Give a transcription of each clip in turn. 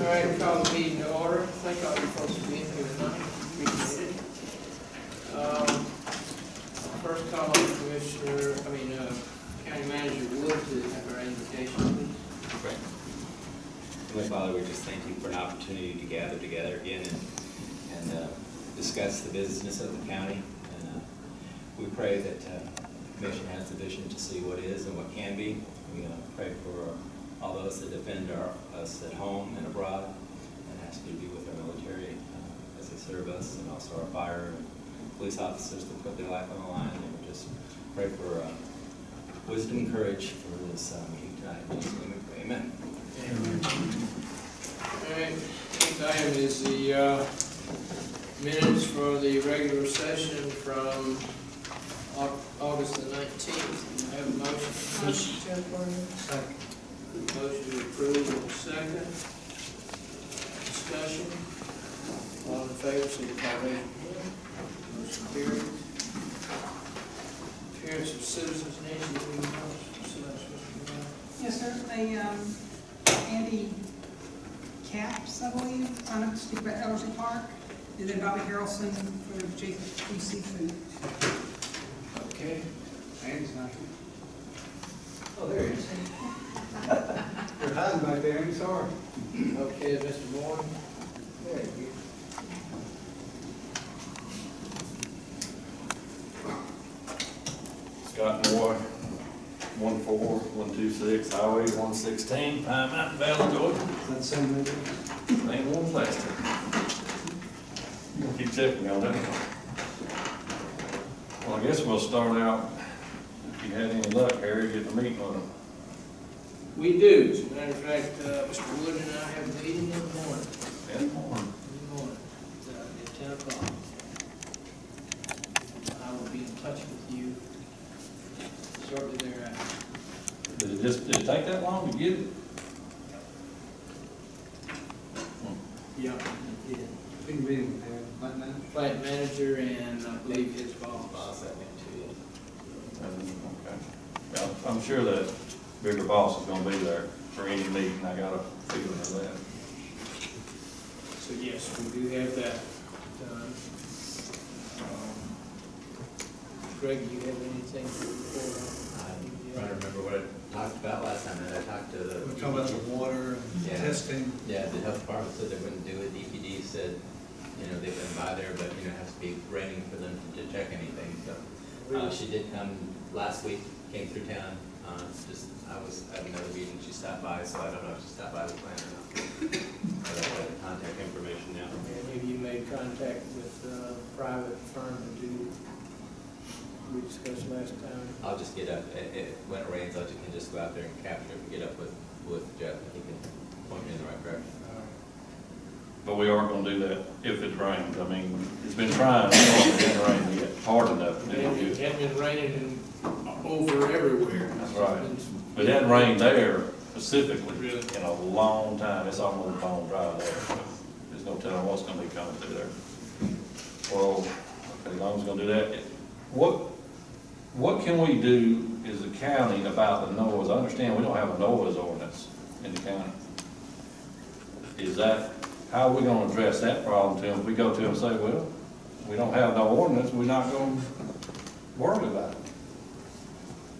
right, call the meeting to order. Thank all you folks for being here tonight. Appreciate it. First call on County Manager Wood to have our invitation, please. Right. Heavenly Father, we just thank you for an opportunity to gather together again and discuss the business of the county. And we pray that the Commission has the vision to see what is and what can be. We pray for all those that defend us at home and abroad, and ask you to be with our military as they serve us, and also our fire and police officers that put their life on the line. And we just pray for wisdom and courage for this meeting tonight. In Jesus' name we pray. Amen. All right, next item is the minutes for the regular session from August the 19th. I have a motion. Second. Motion to approve in a second. Discussion. All in favor, signify by raising your hand. Motion carries. Appearance of citizens, Nancy, do you know? Yes, sir. Andy Caps, I believe, signed up to speak about Ellerslie Park, and then Bobby Harrelson for JC Food. Okay. Andy's not here. Oh, there he is. You're hiding back there, Andy, sorry. Okay, Mr. Moore. There you go. Scott Moore, 14126 Highway 116, Pine Mountain Valley, Georgia. Is that the same movie? Same one last time. Keep checking me on that. Well, I guess we'll start out, if you had any luck, Harry, get the meeting on them. We do. As a matter of fact, Mr. Wood and I have a meeting in the morning. In the morning. In the morning, at 10 o'clock. I will be in touch with you shortly thereafter. Did it take that long to get it? Yeah. Yeah. Been meeting with Harry, right now. Plant manager and I believe his boss. Boss, I think, too. Okay. Well, I'm sure that bigger boss is gonna be there for any meeting. I got a feeling of that. So yes, we do have that done. Greg, do you have anything to report on? I'm trying to remember what I talked about last time, and I talked to the... We're talking about the water and Yeah. testing. Yeah, the health department said they wouldn't do it. DPD said, they've been by there, but, it has to be raining for them to check anything, so. She did come last week, came through town, I had another meeting, she stopped by, so I don't know if she stopped by the plant or not. But I have the contact information now. And have you made contact with a private firm to do, we discussed last time? I'll just get up, when it rains, I can just go out there and capture it and get up with Jeff, and he can point me in the right direction. But we are gonna do that if it rains. I mean, it's been trying, it hasn't rained yet, hard enough to do It it. hadn't been raining over everywhere. That's right. But it hadn't rained there specifically Really? in a long time. It's almost bone dry there. So there's no telling what's gonna be coming through there. Well, okay, as long as we're gonna do that. What can we do as a county about the noise? I understand we don't have a noise ordinance in the county. How are we gonna address that problem to them? If we go to them and say, well, we don't have no ordinance, we're not gonna worry about it.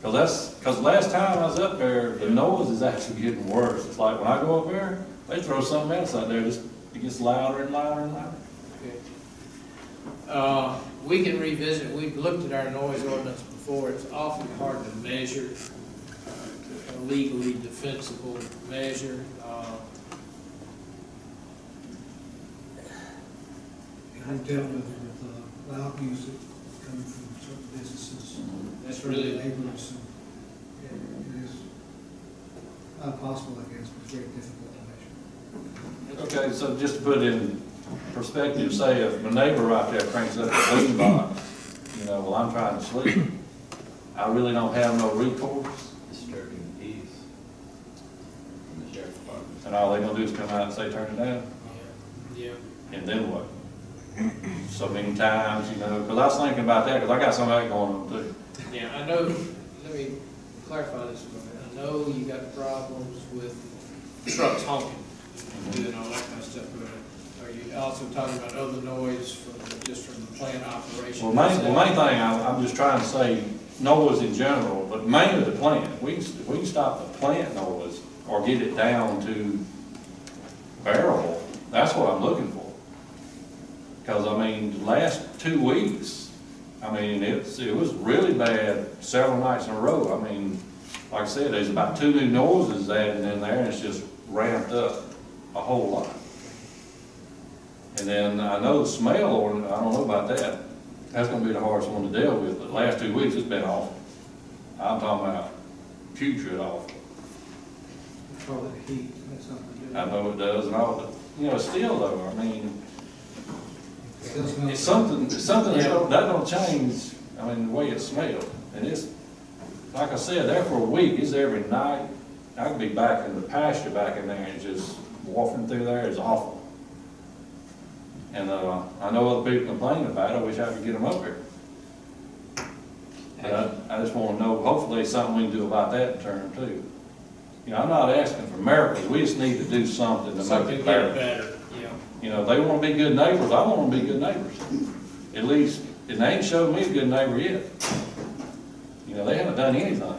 Because last time I was up there, the noise is actually getting worse. It's like when I go up there, they throw something else out there, it gets louder and louder and louder. Okay. We can revisit, we've looked at our noise ordinance before, it's awfully hard to measure, a legally defensible measure. We've dealt with loud music coming from certain businesses. That's really, Neighbors. It is not possible, I guess, but it's very difficult to measure. Okay, so just to put it in perspective, say if my neighbor right there cranks up a boom box, while I'm trying to sleep, I really don't have no recourse. Disturbing the peace from the sheriff's department. And all they gonna do is come out and say, turn it down? yeah. And then what? so many times, you know, because I was thinking about that, because I got some of that going on too. Yeah, I know, let me clarify this a little bit. I know you got problems with trucks honking, doing all that kind of stuff, but are you also talking about other noise from, just from the plant operation? Well, the main thing, I'm just trying to say, noise in general, but mainly the plant. We can stop the plant noise or get it down to bearable. That's what I'm looking for. Because, I mean, the last 2 weeks, I mean, it was really bad several nights in a row. I mean, like I said, there's about 2 new noises added in there, and it's just ramped up a whole lot. And then I know the smell, or I don't know about that. That's gonna be the hardest one to deal with. The last 2 weeks, it's been awful. I'm talking about putrid awful. Probably the heat, that's something to do. I know it does and all, but, you know, still though, I mean, Still smells. it's something that don't change, I mean, the way it smells. And it's, like I said, there for a week, it's every night. I could be back in the pasture back in there and just walking through there is awful. And, I know other people complain about it. I wish I could get them up here. But I just wanna know, hopefully there's something we can do about that in turn too. You know, I'm not asking for miracles. We just need to do something to make Something it get better. better, yeah. You know, they wanna be good neighbors, I want them to be good neighbors. At least, and they ain't showed me a good neighbor yet. You know, they haven't done anything.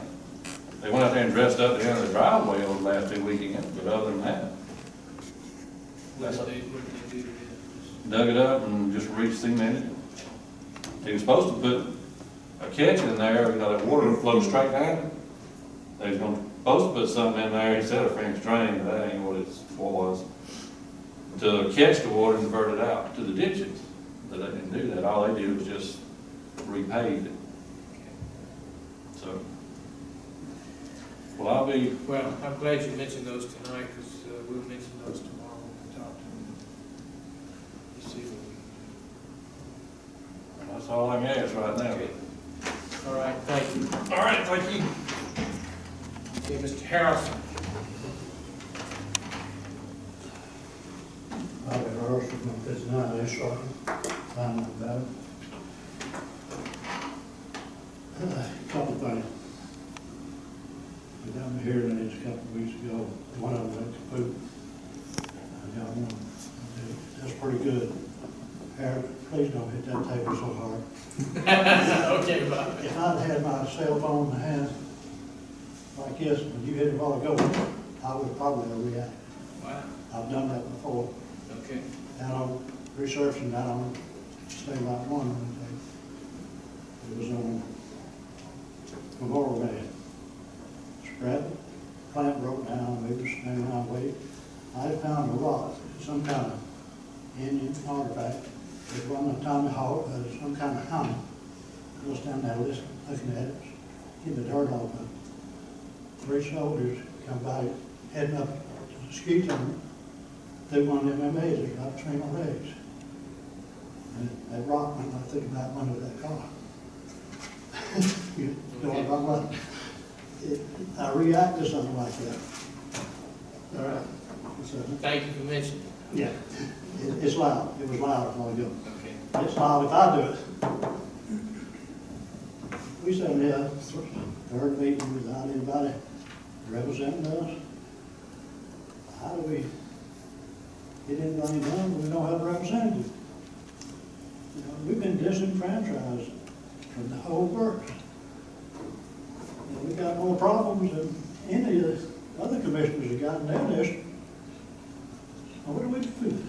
They went out there and dressed up the end of the driveway over the last 2 weekends, but other than that, What did they do to it? dug it up and just re-cemented it. They were supposed to put a catch in there, you know, that water would flow straight down. They was supposed to put something in there instead of Frank's drain, but that ain't what it was. To catch the water and divert it out to the ditches. But they didn't do that. All they did was just repave it. So, well, I'll be, Well, I'm glad you mentioned those tonight, because we'll mention those tomorrow when we talk to them. To see what we can that's all I can ask right now. do. Okay. All right, thank you. All right, thank you. Okay, Mr. Harrelson. I've been rehearsed with my 59 days short. Fine about it. Couple of things. We got me here a couple of weeks ago. One of them went to poop. I got one. That's pretty good. Harold, please don't hit that table so hard. Okay, Bob. If I'd had my cell phone in the hand like this, when you hit it a while ago, I would probably have reacted. Wow, I've done that before. okay. Down on researching down on State Route 1 one day. It was on Memorial Day. Spread, plant broke down, we were standing around waiting. I found a rock, some kind of Indian artifact. It wasn't a Tommy Hawk, but it was some kind of helmet. I was down there listening, looking at it, getting the dirt off of it. 3 soldiers come by, heading up to the ski tunnel. They one of them mazes right between my legs. And that rock went right through the back window of that car. You know what I'm talking about? I react to something like that. All right. So, Thank you for mentioning. yeah, it's loud. It was loud a while ago. Okay. It's loud if I do it. We said, yeah, third meeting without anybody representing us. How do we get anything done when we don't have a representative? You know, we've been disenfranchised from the whole works. We got more problems than any of the other commissioners have got in their district. Now, what do we do?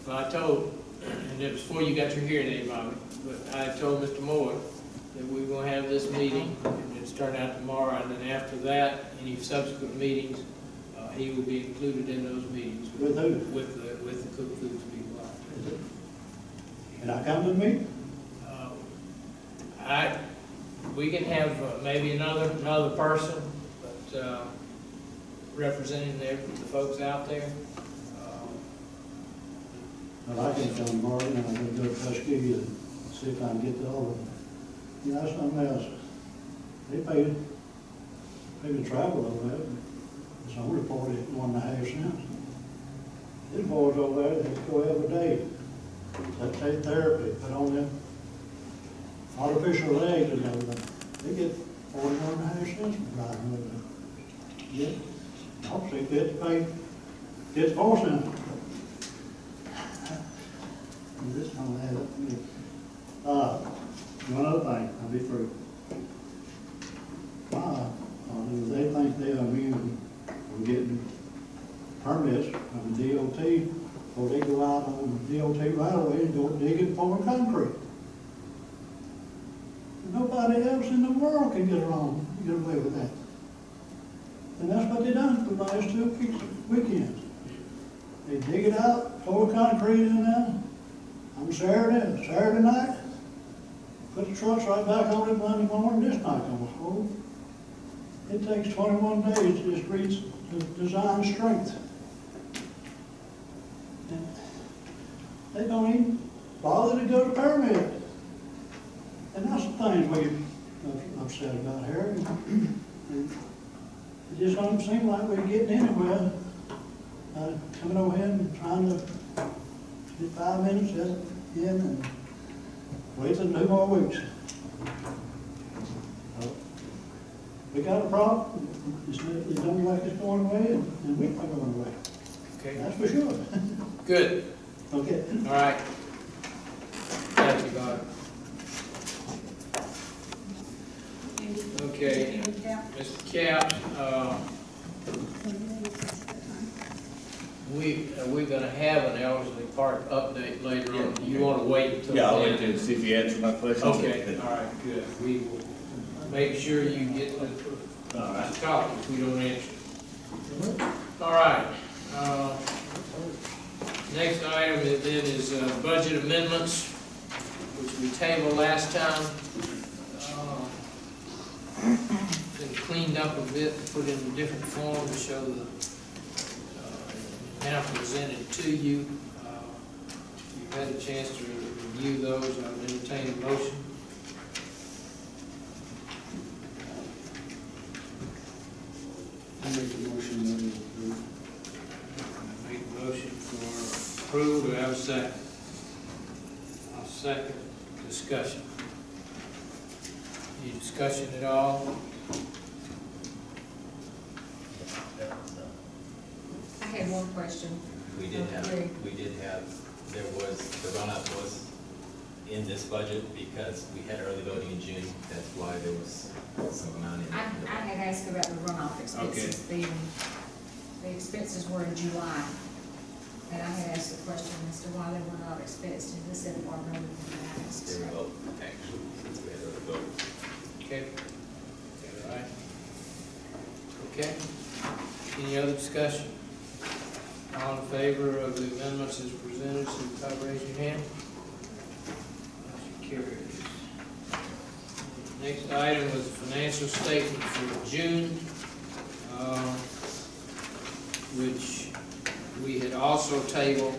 Well, I told, and it was before you got your hearing aid, Bobby, but I told Mr. Moore that we were gonna have this meeting, and it's turning out tomorrow, and then after that, any subsequent meetings, he will be included in those meetings. With who? With the Cook Foods people. Can I come to the meeting? We can have maybe another person, but representing the folks out there. Well, I can come tomorrow, and I'm gonna go to Tuskegee and see if I can get the other one. You know, something else. They paid to travel over there. It's only 41.5 cents. These boys over there, they go every day. Lactate therapy, put on them artificial legs and everything. They get 41.5 cents for driving with them. Yeah, obviously kids pay, kids 4 cents. And this don't add up to me. One other thing, I'll be through. They think they are immune from getting permits from the DOT, or they go out on the DOT right away and go digging for concrete. Nobody else in the world can get away with that. And that's what they done for the last 2 weekends. They dig it out, pour concrete in there on Saturday night, put the trucks right back on it Monday morning, this night almost full. It takes 21 days to just reach the design strength. And they don't even bother to go to permit. And that's the thing we're upset about here. It just don't seem like we're getting anywhere. Coming over here and trying to get 5 minutes in and wait till 2 more weeks. We got a problem. It don't look like it's going away, and we're not going away. Okay, That's for sure. good. Okay. All right. Thank you, Bob. Okay, Mr. Cap, we're gonna have an Ellerslie Park update later on. Do you wanna wait until Yeah, I'll then? wait to see if you answer my questions. Okay, all right, good. We will make sure you get the All right. copy if we don't answer. All right. Next item is budget amendments, which we tabled last time. Been cleaned up a bit, put in a different form to show the, now presented to you. You've had a chance to review those. I'll entertain a motion. I make a motion that we approve. Make a motion for approval. Do I have a second? I'll second. Discussion. Any discussion at all? I had one question. We did have, the run-up was in this budget because we had early voting in June. That's why there was some amount in I there. had asked about the runoff expenses. The expenses were in July. And I had asked the question as to why they were not expensed, and this said it wasn't really asked. They were both, actually, since we had early voting. Okay. All right. Okay. Any other discussion? All in favor of the amendments as presented, signify by raising your hand. Motion carries. Next item was the financial statement for June, which we had also tabled.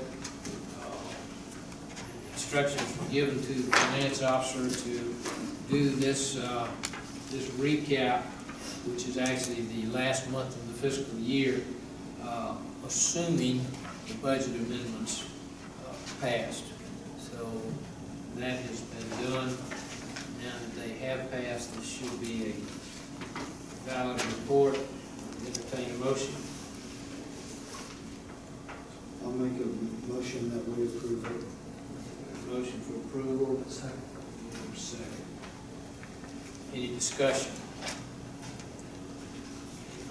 Instructions were given to the finance officer to do this recap, which is actually the last month of the fiscal year, assuming the budget amendments passed. So that has been done. Now that they have passed, this should be a valid report. Entertain a motion. I'll make a motion that we approve it. Motion for approval. Second. Second. Any discussion?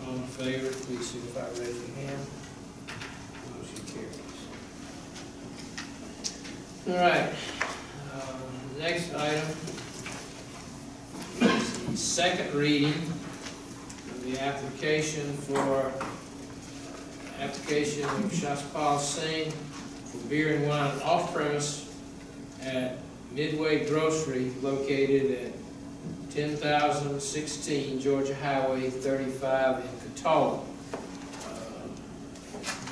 All in favor, please signify by raising your hand. Motion carries. All right. Next item is the second reading of the application of Shashpal Singh for beer and wine off-premise at Midway Grocery located at 10,016 Georgia Highway 35 in Catawba.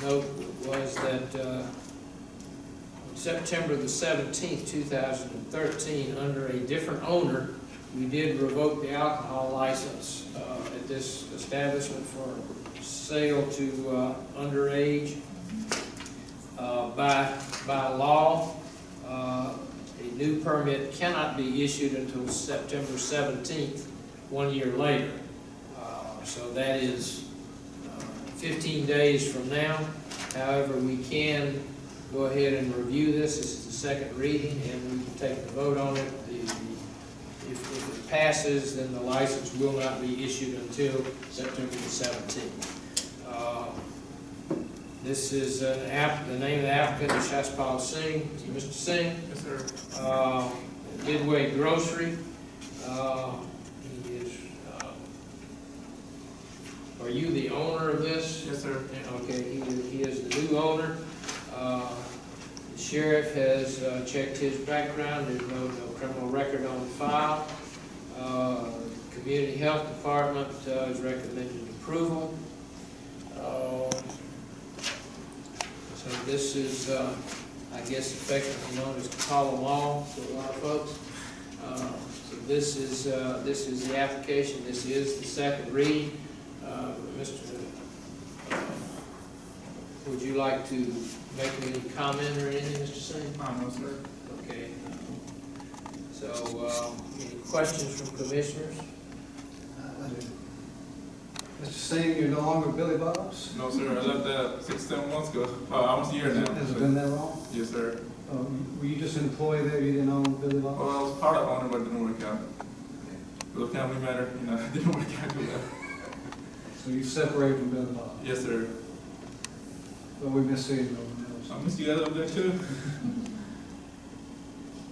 Note was that on September the 17th, 2013, under a different owner, we did revoke the alcohol license at this establishment for sale to underage by law. A new permit cannot be issued until September 17th, 1 year later. So that is 15 days from now. However, we can go ahead and review this. This is the second reading, and we can take the vote on it. If it passes, then the license will not be issued until September the 17th. This is the name of the applicant is Shashpal Singh. Mr. Singh? Yes, sir. Midway Grocery. He is, are you the owner of this? Yes, sir. Okay, he is the new owner. The sheriff has checked his background. There's no criminal record on file. Community Health Department has recommended approval. So this is, I guess, effectively known as Capella Law to a lot of folks. So this is the application. This is the second reading. Mr. Would you like to make any comment or anything, Mr. Singh? No, sir. Okay. So, any questions from commissioners? Mr. Singh, you're no longer Billy Bob's? No, sir. I left that 6-7 months ago. Almost a year now. Has it been that long? Yes, sir. Were you just an employee there, you didn't own Billy Bob's? Well, I was part of owner, but it didn't work out. For the family matter, it didn't work out too well. So you separated from Billy Bob's? Yes, sir. But we miss seeing you over there. I miss you guys over there too.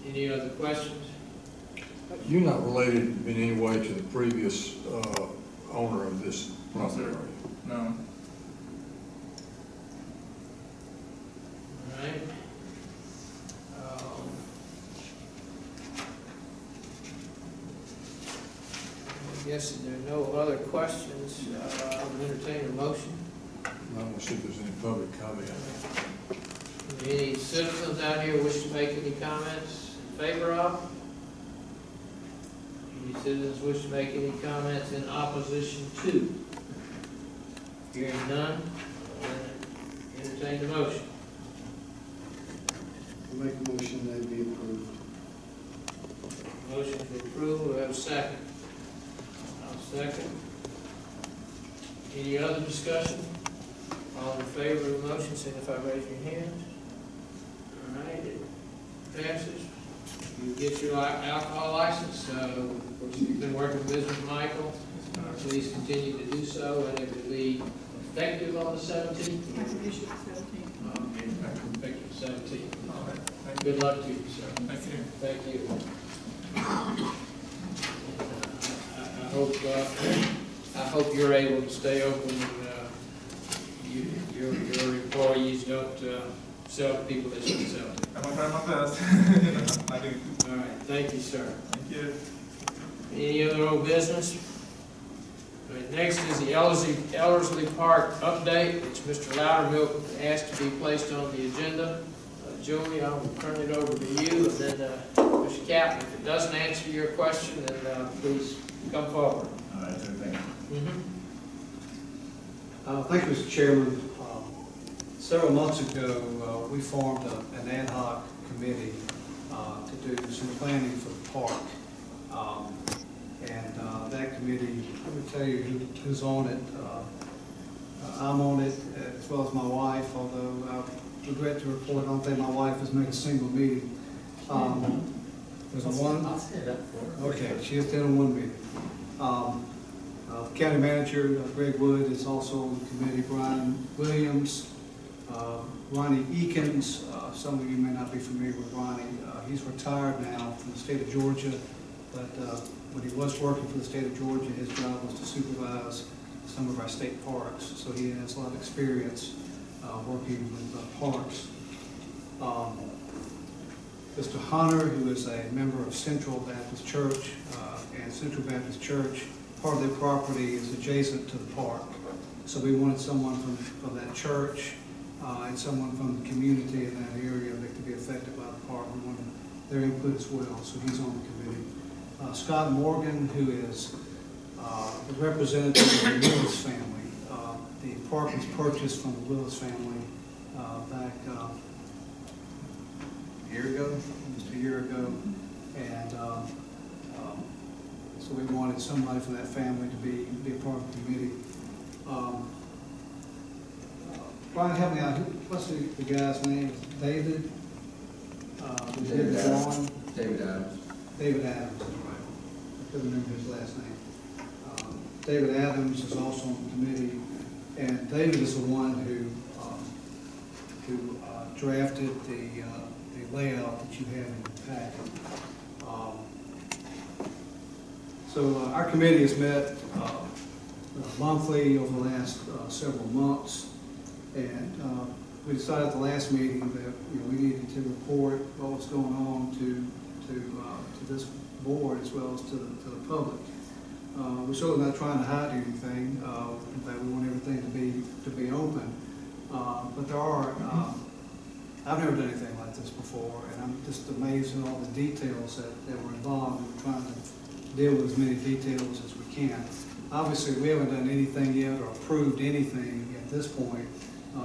Any other questions? You're not related in any way to the previous owner of this No, property, sir. are you? No. All right. I guess if there are no other questions, I would entertain a motion. I don't see if there's any public comment. Any citizens out here wish to make any comments in favor of? Any citizens wish to make any comments in opposition to? Hearing none, entertain the motion. Make a motion that be approved. Motion for approval, we have a second. I'll second. Any other discussion? All in favor of the motion, signify by raising your hand. All right, it passes. You get your alcohol license. Of course, you've been working with Mr. Michael. Please continue to do so, and it will be effective on the 17th. Issue 17. Okay, effective 17th. All right. Thank you. Good luck to you, sir. Thank you. Thank you. I hope you're able to stay open and your employees don't sell to people they shouldn't sell to. I'm gonna try my best. I do. All right, thank you, sir. Thank you. Any other old business? All right, next is the Ellerslie Park update, which Mr. Loudermilk asked to be placed on the agenda. Joey, I'll turn it over to you, and then Mr. Captain, if it doesn't answer your question, then please come forward. All right, sir, thank you. Thank you, Mr. Chairman. Several months ago, we formed an ad hoc committee to do some planning for the park. And that committee, let me tell you who's on it. I'm on it as well as my wife, although I regret to report I don't think my wife has made a single meeting. There's one. I'll stand up for her. Okay, she has attended one meeting. County Manager Greg Wood is also on the committee. Brian Williams, Ronnie Eakins. Some of you may not be familiar with Ronnie. He's retired now from the state of Georgia, but when he was working for the state of Georgia, his job was to supervise some of our state parks. So he has a lot of experience working with parks. Mr. Hunter, who is a member of Central Baptist Church, and Central Baptist Church, part of their property is adjacent to the park. So we wanted someone from that church and someone from the community in that area that could be affected by the park. We wanted their input as well, so he's on the committee. Scott Morgan, who is the representative of the Willis family. The park was purchased from the Willis family back year ago, almost a year ago. And so we wanted somebody from that family to be a part of the committee. Brian, help me out. What's the guy's name? David? David Adams. Vaughn? David Adams. David Adams, that's right. I couldn't remember his last name. David Adams is also on the committee, and David is the one who drafted the layout that you have in your packet. So our committee has met monthly over the last several months, and we decided at the last meeting that we needed to report what was going on to this board as well as to the public. We're certainly not trying to hide anything. In fact, we want everything to be open. But there are, I've never done anything like this before, and I'm just amazed at all the details that were involved. We're trying to deal with as many details as we can. Obviously, we haven't done anything yet or approved anything at this point.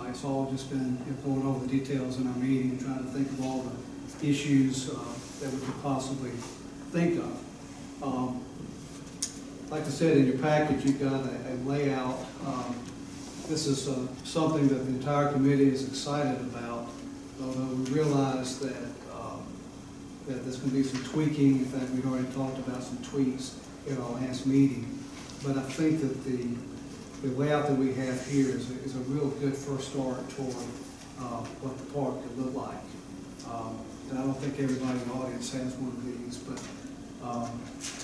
It's all just been going over the details in our meeting, trying to think of all the issues that we could possibly think of. Like I said, in your package, you've got a layout. This is something that the entire committee is excited about, although we realize that there's going to be some tweaking. In fact, we've already talked about some tweaks in our last meeting. But I think that the layout that we have here is a real good first start toward what the park could look like. And I don't think everybody in the audience has one of these, but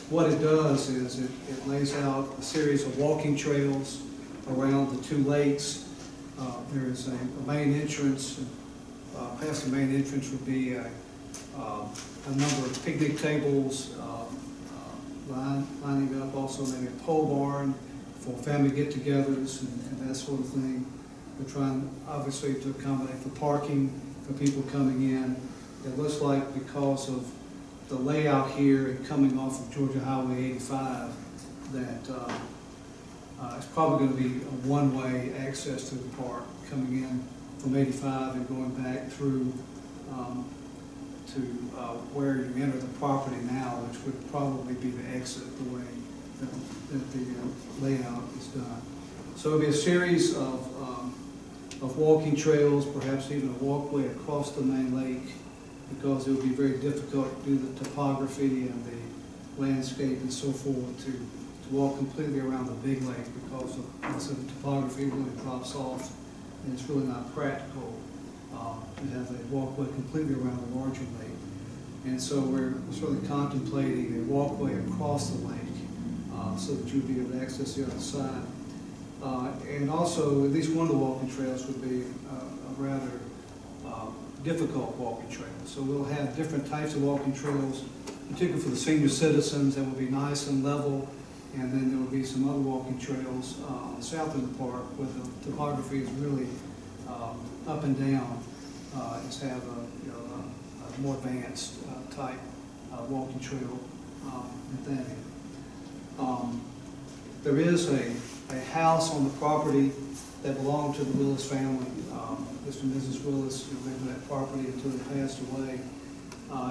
what it does is it lays out a series of walking trails around the two lakes. There is a main entrance. Past the main entrance would be a number of picnic tables lining up, also maybe a pole barn for family get-togethers and that sort of thing. We're trying, obviously, to accommodate for parking for people coming in. It looks like because of the layout here and coming off of Georgia Highway 85, that it's probably going to be a one-way access to the park, coming in from 85 and going back through to where you enter the property now, which would probably be the exit, the way that the layout is done. So it'll be a series of walking trails, perhaps even a walkway across the main lake, because it would be very difficult to do the topography and the landscape and so forth to walk completely around the big lake, because of the topography really drops off, and it's really not practical to have a walkway completely around the larger lake. And so we're sort of contemplating a walkway across the lake so that you'd be able to access the other side. And also, at least one of the walking trails would be a rather difficult walking trail. So we'll have different types of walking trails, particularly for the senior citizens, that will be nice and level. And then there will be some other walking trails on the south of the park where the topography is really up and down. Just have a more advanced type walking trail at that end. There is a house on the property that belonged to the Willis family. Mr. and Mrs. Willis lived on that property until they passed away.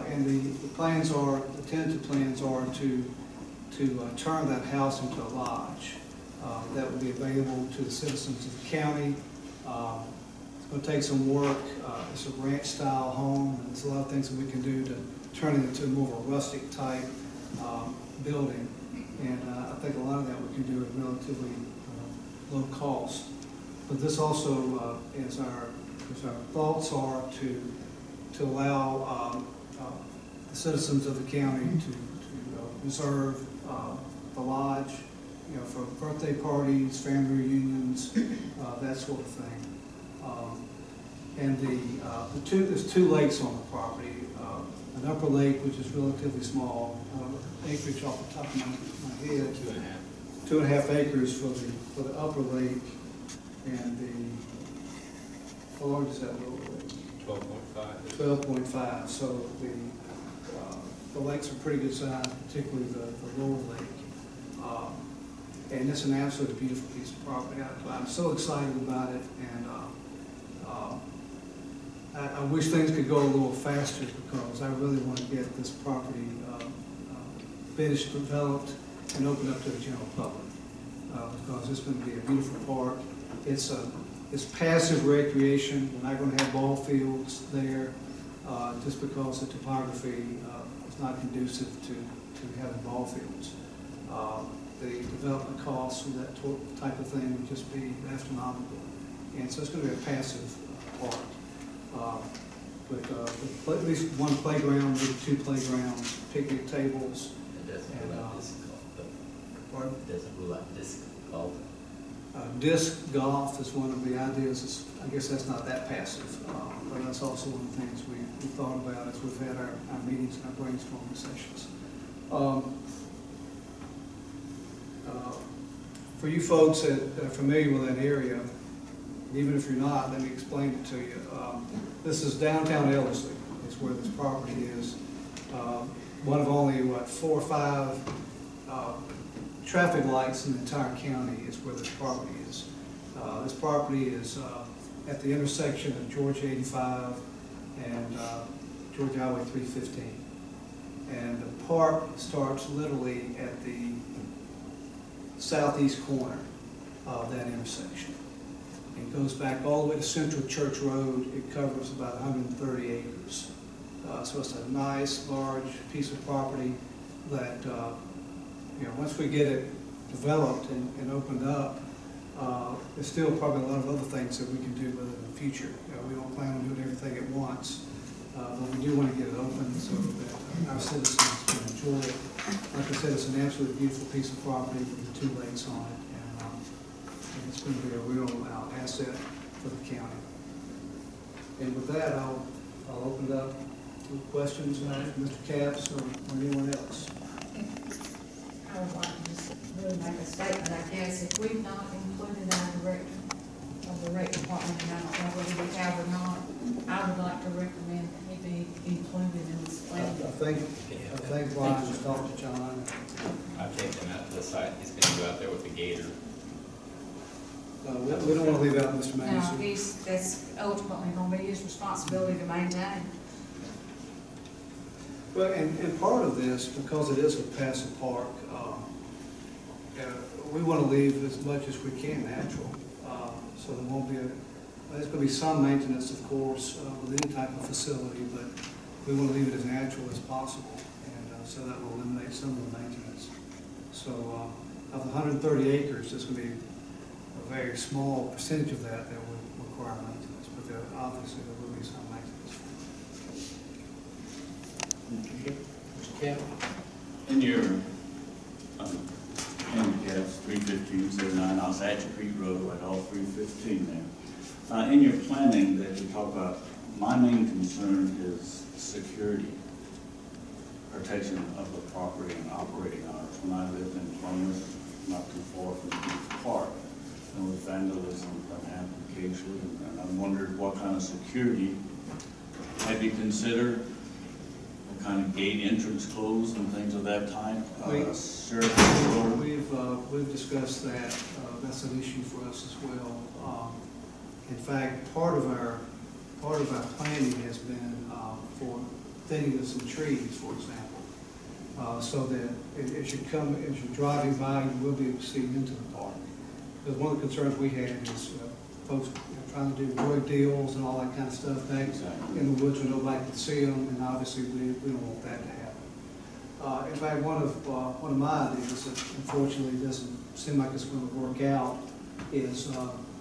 And the plans are, the tentative plans are to turn that house into a lodge that would be available to the citizens of the county. It's going to take some work. It's a ranch-style home, and there's a lot of things that we can do to turn it into more of a rustic type building. And I think a lot of that we can do at relatively low cost. But this also is our thoughts are to allow the citizens of the county to reserve the lodge, for birthday parties, family reunions, that sort of thing. And there's two lakes on the property. An upper lake, which is relatively small, acreage off the top of my head. 2.5 acres for the upper lake, and how large is that little lake? 12.5. 12.5. So the lakes are pretty good size, particularly the lower lake. And it's an absolutely beautiful piece of property. I'm so excited about it, and I wish things could go a little faster because I really want to get this property finished, developed, and opened up to the general public. Because it's going to be a beautiful park. It's passive recreation. We're not going to have ball fields there just because the topography is not conducive to having ball fields. The development costs and that type of thing would just be astronomical. And so it's going to be a passive park. With at least one playground, maybe 2 playgrounds, picnic tables. It doesn't rule out disc golf, though. Pardon? It doesn't rule out disc golf. Disc golf is one of the ideas. I guess that's not that passive, but that's also one of the things we thought about as we've had our meetings and our brainstorming sessions. For you folks that are familiar with that area, even if you're not, let me explain it to you. This is downtown Ellerslie. It's where this property is. One of only, 4 or 5 traffic lights in the entire county is where this property is. This property is at the intersection of Georgia 85 and Georgia Highway 315. And the park starts literally at the southeast corner of that intersection. It goes back all the way to Central Church Road. It covers about 130 acres. So it's a nice, large piece of property that, once we get it developed and opened up, there's still probably a lot of other things that we can do with it in the future. We don't plan on doing everything at once, but we do want to get it open so that our citizens can enjoy it. Like I said, it's an absolutely beautiful piece of property with the 2 lakes on it, and it's going to be a real asset for the county. And with that, I'll open it up to questions, Mr. Capps or anyone else. I would like to just really make a statement, I guess, if we've not included our director of the rec department, and I don't know whether we have or not, I would like to recommend he be included in this plan. I think Brian just talked to John. I've taken him out to the site. He's going to go out there with a gator. We don't want to leave out Mr. No, Mason. that's ultimately going to be his responsibility to maintain. Well, and part of this, because it is a passive park, we want to leave as much as we can natural. So there won't be there's going to be some maintenance, of course, with any type of facility, but we want to leave it as natural as possible. And so that will eliminate some of the maintenance. So of the 130 acres, there's going to be a very small percentage of that will require maintenance, but obviously there will be some maintenance. Mr. Camp? In your, handicaps, 315, 79, Osatcha Creek Road, like all 315 there. In your planning that you talk about, my main concern is security, protection of the property and operating hours. When I lived in Plymouth, not too far from Keith Park, and with vandalism that happened occasionally, and I wondered what kind of security have you considered? What kind of gate entrance closed and things of that type? We've discussed that. That's an issue for us as well. In fact, part of our planning has been for thinning of some trees, for example, so that as you're driving by, you will be able to see into the park. Because one of the concerns we had is folks trying to do drug deals and all that kind of stuff back in the woods where nobody can see them, and obviously we don't want that to happen. In fact, one of my ideas that unfortunately doesn't seem like it's going to work out is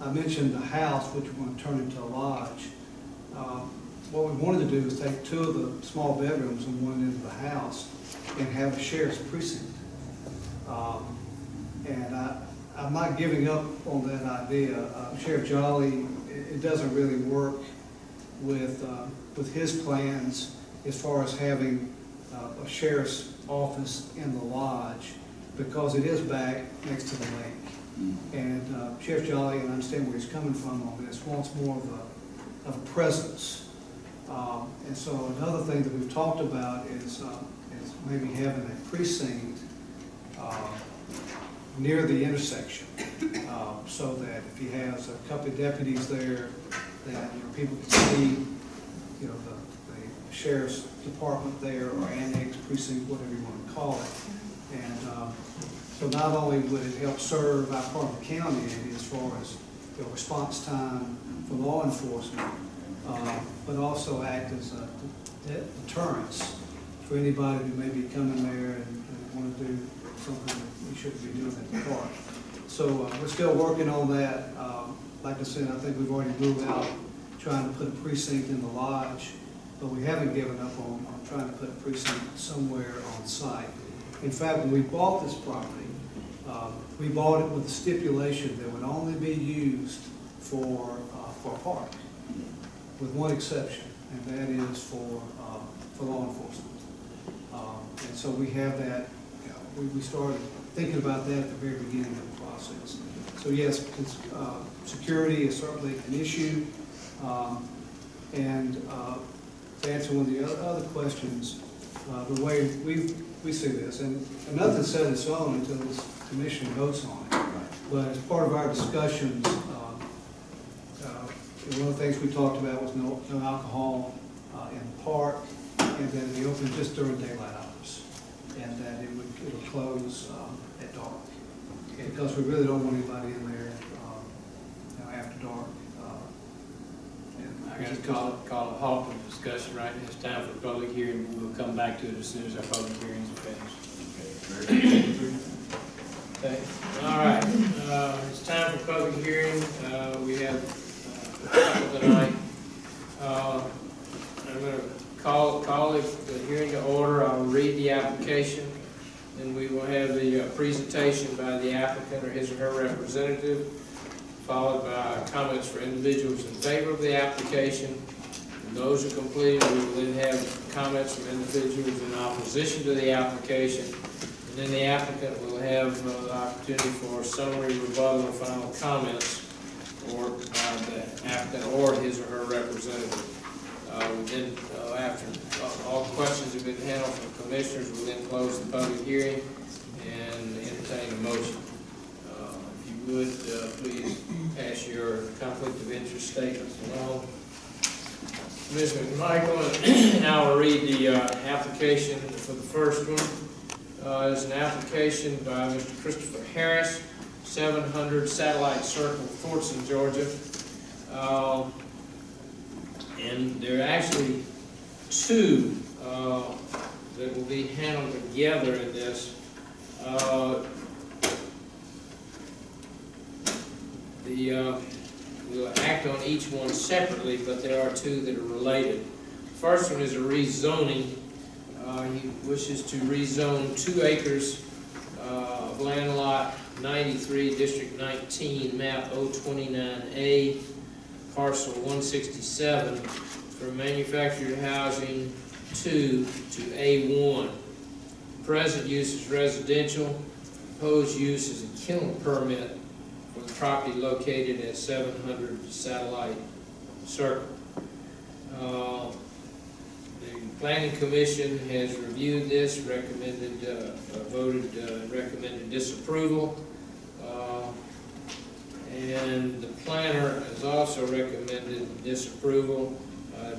I mentioned the house, which we're going to turn into a lodge. What we wanted to do is take 2 of the small bedrooms and one into the house and have a sheriff's precinct. And I'm not giving up on that idea. Sheriff Jolly, it doesn't really work with his plans as far as having a sheriff's office in the lodge, because it is back next to the lake. And Sheriff Jolly, and I understand where he's coming from on this, wants more of a presence. And so another thing that we've talked about is maybe having a precinct near the intersection, so that if he has a couple of deputies there, that people can see you know, the sheriff's department there, or annex precinct, whatever you want to call it. And so not only would it help serve our part of the county as far as, you know, response time for law enforcement, but also act as a deterrence for anybody who may be coming there and want to do something that we shouldn't be doing at the park. So we're still working on that. Like I said, I think we've already ruled out trying to put a precinct in the lodge, but we haven't given up on trying to put a precinct somewhere on site. In fact, when we bought this property, we bought it with the stipulation that it would only be used for a park, with one exception, and that is for law enforcement. And so we have that, you know, we started thinking about that at the very beginning of the process. So yes, security is certainly an issue. And to answer one of the other questions, the way we see this, and nothing's set in stone until this commission votes on it. But as part of our discussions, one of the things we talked about was no alcohol in the park, and that it be open just during daylight hours, and that it'll close at dark, because we really don't want anybody in there you know, after dark. I got to call a halt on the discussion right now. It's time for public hearing. We'll come back to it as soon as our public hearings are finished. Okay. All right. It's time for public hearing. We have a couple tonight. I'm going to call the hearing to order. I'll read the application, and we will have the presentation by the applicant or his or her representative, followed by comments for individuals in favor of the application. When those are completed, we will then have comments from individuals in opposition to the application. And then the applicant will have the opportunity for summary, rebuttal, and final comments for the applicant or his or her representative. Then, after all questions have been handled from commissioners, we'll then close the public hearing and entertain a motion. If you would, please pass your conflict of interest statements along. Commissioner McMichael, and I will read the application for the first one. It's an application by Mr. Christopher Harris, 700 Satellite Circle, Thornton, Georgia. And there are actually two that will be handled together in this. We'll act on each one separately, but there are two that are related. The first one is a rezoning. He wishes to rezone 2 acres of land lot 93, District 19, map 029A, parcel 167, from manufactured housing 2 to A1. Present use is residential. Proposed use is a kiln permit for the property located at 700 Satellite Circle. The Planning Commission has reviewed this, recommended disapproval, and the planner has also recommended disapproval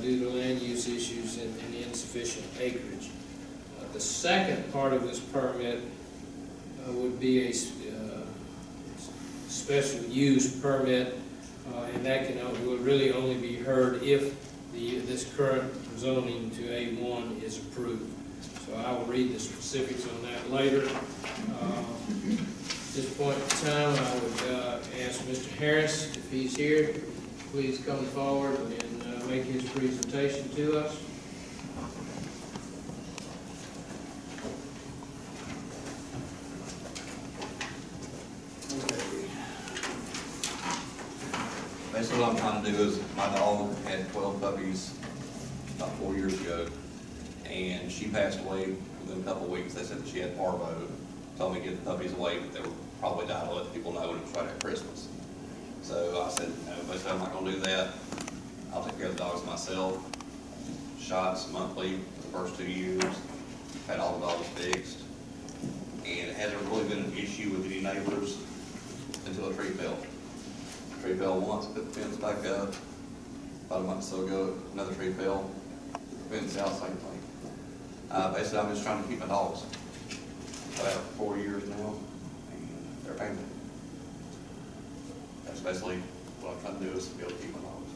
due to land use issues and insufficient acreage. The second part of this permit would be a special use permit, and that will really only be heard if this current zoning to A1 is approved. So I will read the specifics on that later. At this point in time, I would ask Mr. Harris, if he's here, please come forward and make his presentation to us. Basically what I'm trying to do is, my dog had 12 puppies about 4 years ago, and she passed away within a couple of weeks. They said that she had parvo. Told me to get the puppies away, but they would probably die to let people know, and it was right at Christmas. So I said, no, basically I'm not going to do that. I'll take care of the dogs myself. Shots monthly for the first 2 years. Had all the dogs fixed. And it hasn't really been an issue with any neighbors until a tree fell. Tree fell once, put the fence back up, about a month or so ago, another tree fell, went south, same thing. Basically, I'm just trying to keep my dogs. I've had it for 4 years now, and they're family. That's basically what I'm trying to do, is be able to keep my dogs.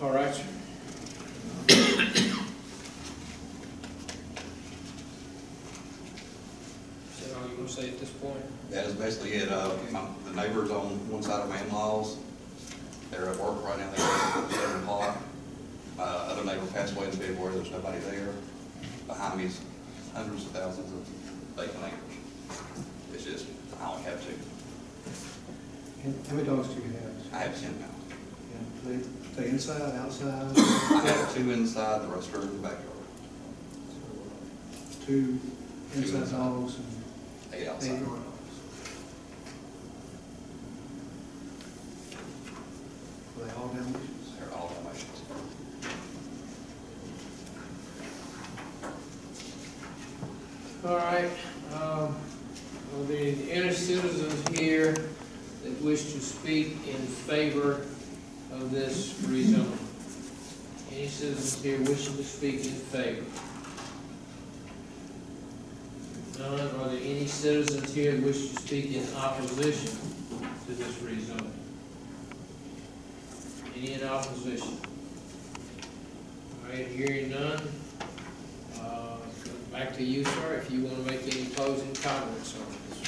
All right, sir. Is that all you want to say at this point? That is basically it. The neighbors on one side of my in-laws, they're at work right now, they're at 7 o'clock. Other neighbor passed away in February, there's nobody there. Behind me is hundreds of thousands of vacant acres. It's just, I only have 2. How many dogs do you have? I have 10 now. Yeah, they stay inside, outside? I have 2 inside, the rest are in the backyard. 2 inside inside. dogs and 8 8 outside. yard dogs. Are they all Dalmatians? They're all Dalmatians. All right, are there any citizens here that wish to speak in favor of this rezoning? Any citizens here wishing to speak in favor? None. Are there any citizens here that wish to speak in opposition to this rezoning? Any in opposition? All right, hearing none. Back to you, sir, if you want to make any closing comments on this.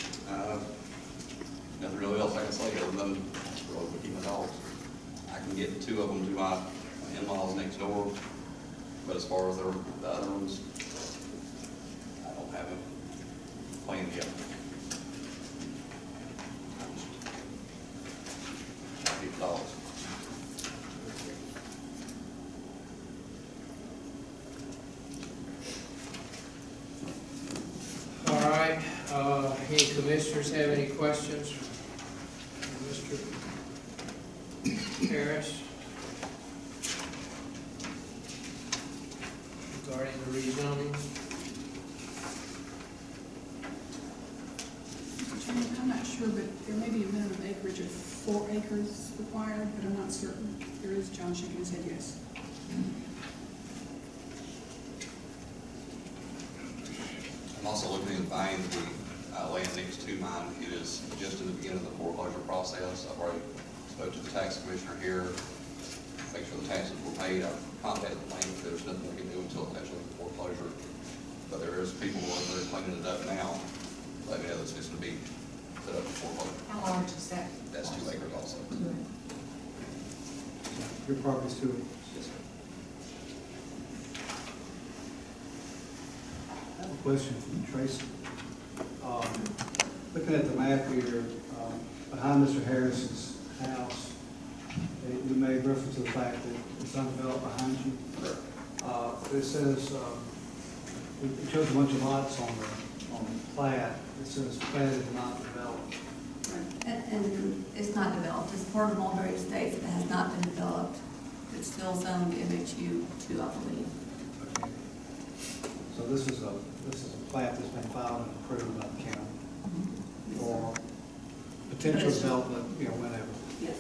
Nothing really else I can say other than really keep my dogs. I can get 2 of them to my in-laws next door, but as far as the other ones, I don't have them planned yet. I keep the dogs. All right, any commissioners have any questions? Mr. Harris? Regarding the rezoning? Mr. Chairman, I'm not sure, but there may be a minimum acreage of 4 acres required, but I'm not certain. There is. John shaking his head yes. I'm also looking into buying the land next to mine. It is just in the beginning of the foreclosure process. I've already spoke to the tax commissioner here, make sure the taxes were paid. I've contacted the bank, there's nothing we can do until it's actually in foreclosure. But there is people over there cleaning it up now. Let me know that's just going to be set up for foreclosure. How large is that? That's 2 acres also. Your property's 2 acres. Yes, sir. I have a question from Tracy. Looking at the map here, behind Mr. Harris's house, you made reference to the fact that it's undeveloped behind you. It says, it shows a bunch of lots on the plat. It says platted not developed. And it's not developed. It's part of Mulberry Estates that has not been developed. It's still zoned MHU 2, I believe. Okay. So this is a plat that's been filed and approved by the county for potential development, whenever. Yes.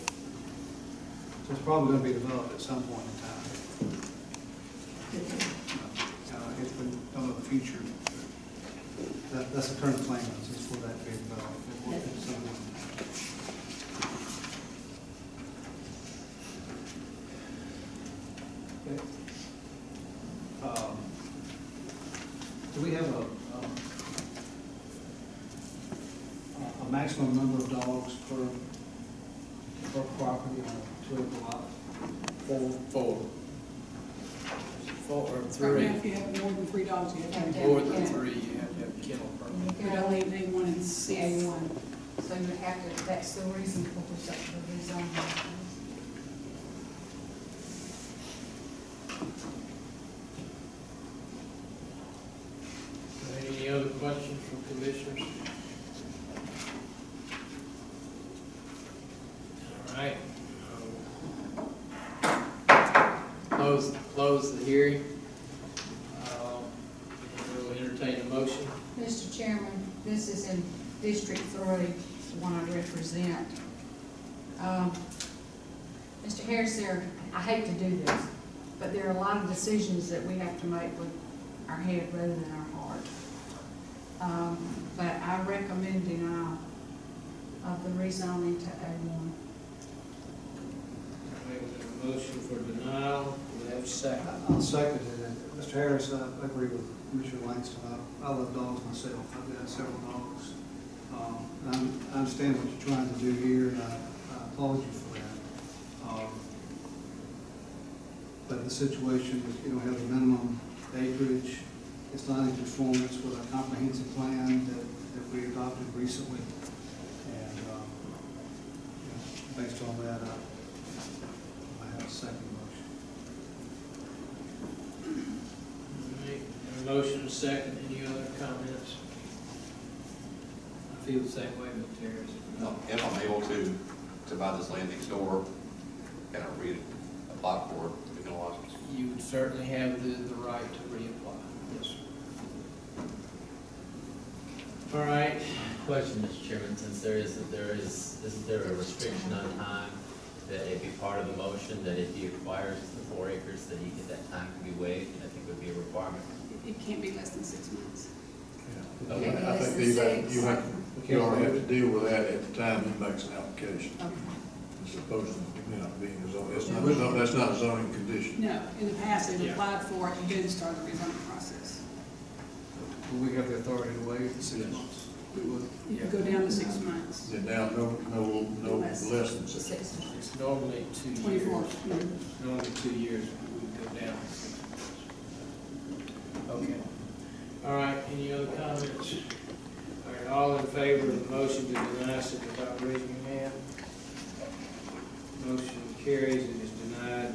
So it's probably going to be developed at some point in time. If we don't know the future, that's the current plan, is for that to be developed. Yes. At some point in time. Okay. Do we have a maximum number of dogs per property on a 2-acre lot? 4. 4 or Right 3. now, if you have more than 3 dogs, you have to have More than 3, you have to have a kennel permit. But only A1 and C. A1. So you have to, that's the reason for the rezoning. Any other questions from commissioners? All right. Close the hearing. We'll entertain a motion. Mr. Chairman, this is in District 3, the one I represent. Mr. Harris, I hate to do this, but there are a lot of decisions that we have to make with our head rather than our heart. But I recommend denial of the rezoning to A1. We have a motion for denial, we have a second. I'll second it. Mr. Harris, I agree with Commissioner Langston. I love dogs myself. I've got several dogs. I understand what you're trying to do here, and I applaud you for that. But the situation is, you don't have the minimum acreage. It's not in conformance with a comprehensive plan that we adopted recently. And based on that, I have a second motion. All right, a motion and a second, any other comments? I feel the same way, Mr. Harris. No, if I'm able to buy this land next door, can I reapply for it, if you know, license? You would certainly have the right to reapply. Yes, sir. All right. Question, Mr. Chairman, since isn't there a restriction on time that it be part of the motion, that if he acquires the 4 acres, that that time can be waived? I think would be a requirement. It can't be less than 6 months. Okay. I think you already have to deal with that at the time he makes an application. Okay. As opposed to, being a zoning, that's not a zoning condition. No, in the past, they've applied for it and didn't start the rezoning process. Will we have the authority to waive the 6 months? We would. You could go down to 6 months. And now, no less than 6 months. It's normally 2 years. 24. Normally 2 years, we would go down to 6 months. Okay. All right, any other comments? All right, all in favor of the motion to deny, signify by raising your hand. Motion carries, it is denied.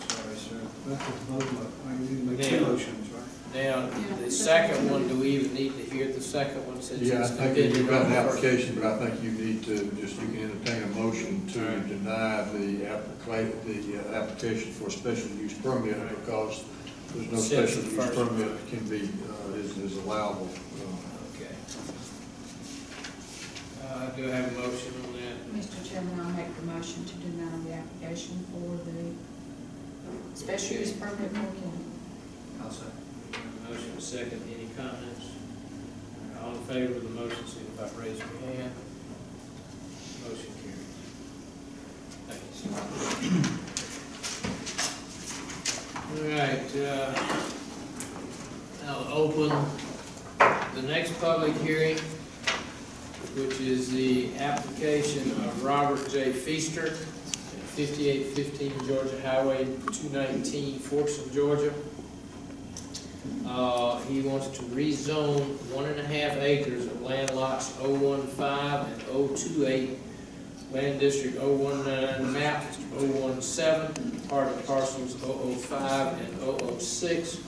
Sorry, sir. That's what you need to make 2 motions, right? Now, the second one, do we even need to hear the second one since Yeah, I it's think contingent you've got on an the first? application, but I think you need to, you can entertain a motion to deny the application for a special use permit because there's no Since special the use first permit one. can be, is allowable. Okay. Do I have a motion on that? Mr. Chairman, I'll make the motion to deny the application for the special use permit for county. I'll second. Motion and second, any comments? All in favor of the motion, signify by raising your hand. Motion carries. Thank you, sir. All right, I'll open the next public hearing, which is the application of Robert J. Feaster at 5815 Georgia Highway 219, Fortson, Georgia. He wants to rezone 1.5 acres of land lots 015 and 028, land district 019, map 017, part of parcels 005 and 006,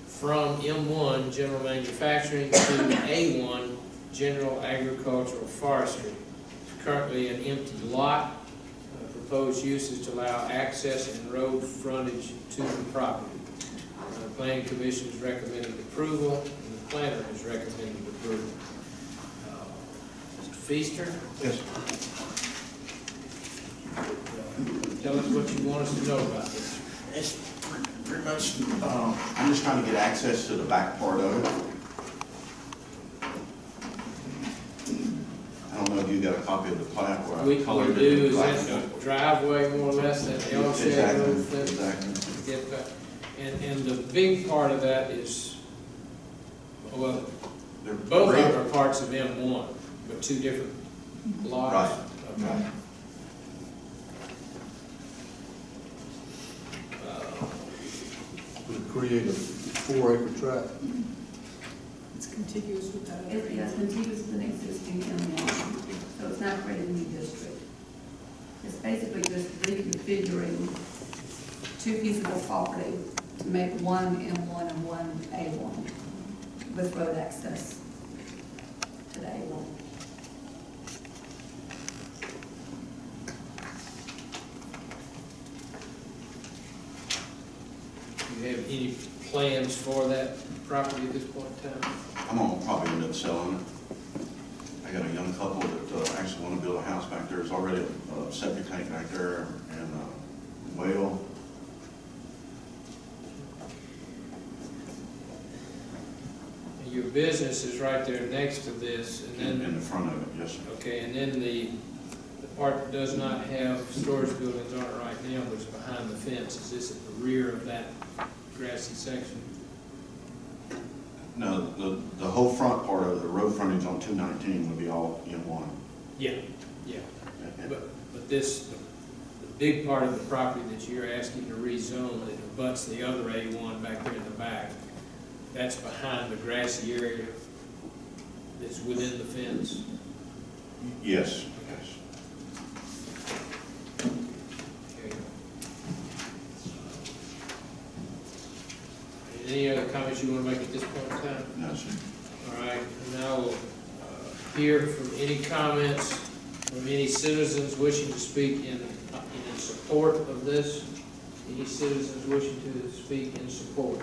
from M1 General Manufacturing to A1 General Agricultural Forestry. It's currently an empty lot. Proposed use is to allow access and road frontage to the property. The Planning Commission is recommending approval, and the planner is recommending approval. Mr. Feaster? Yes. Tell us what you want us to know about this. It's pretty much, I'm just trying to get access to the back part of it. I don't know if you got a copy of the plat where We I colored it. do, is that the driveway more or less, that L-shaped road thing? Exactly. Get that. And the big part of that is, well, They're both of great. them are parts of M1, but 2 different lots. Right. Okay. Would create a 4-acre tract. It's contiguous with that other. It's contiguous with an existing M1, so it's not creating a new district. It's basically just reconfiguring 2 pieces of property to make one M1 and one A1 with road access to the A1. Do you have any plans for that property at this point in time? I'm gonna probably end up selling it. I got a young couple that actually want to build a house back there. There's already a septic tank back there and a well. Your business is right there next to this, and then, In the front of it, yes, sir. okay, and then the part that does not have storage buildings on it right now, which is behind the fence, is this at the rear of that grassy section? No, the whole front part of the road frontage on 219 would be all in one. Yeah, yeah. But this, the big part of the property that you're asking to rezone that abuts the other A1 back there in the back, that's behind the grassy area that's within the fence? Yes, yes. Okay. Any other comments you want to make at this point in time? No, sir. All right, now we'll hear from any comments from any citizens wishing to speak in support of this. Any citizens wishing to speak in support?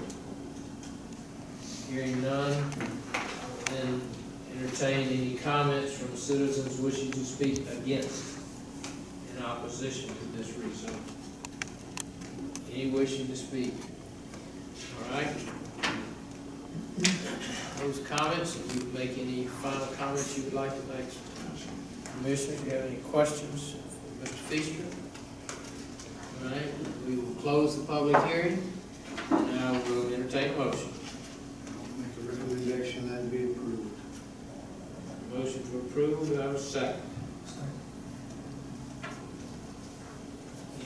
Hearing none, then entertain any comments from citizens wishing to speak against, in opposition to this rezone. Any wishing to speak? All right. Those comments, if you make any final comments you would like to make. Commissioners, do you have any questions for Mr. Feaster? All right, we will close the public hearing. Now we'll entertain a motion. Make a recommendation that it be approved. Motion to approve, do I have a second?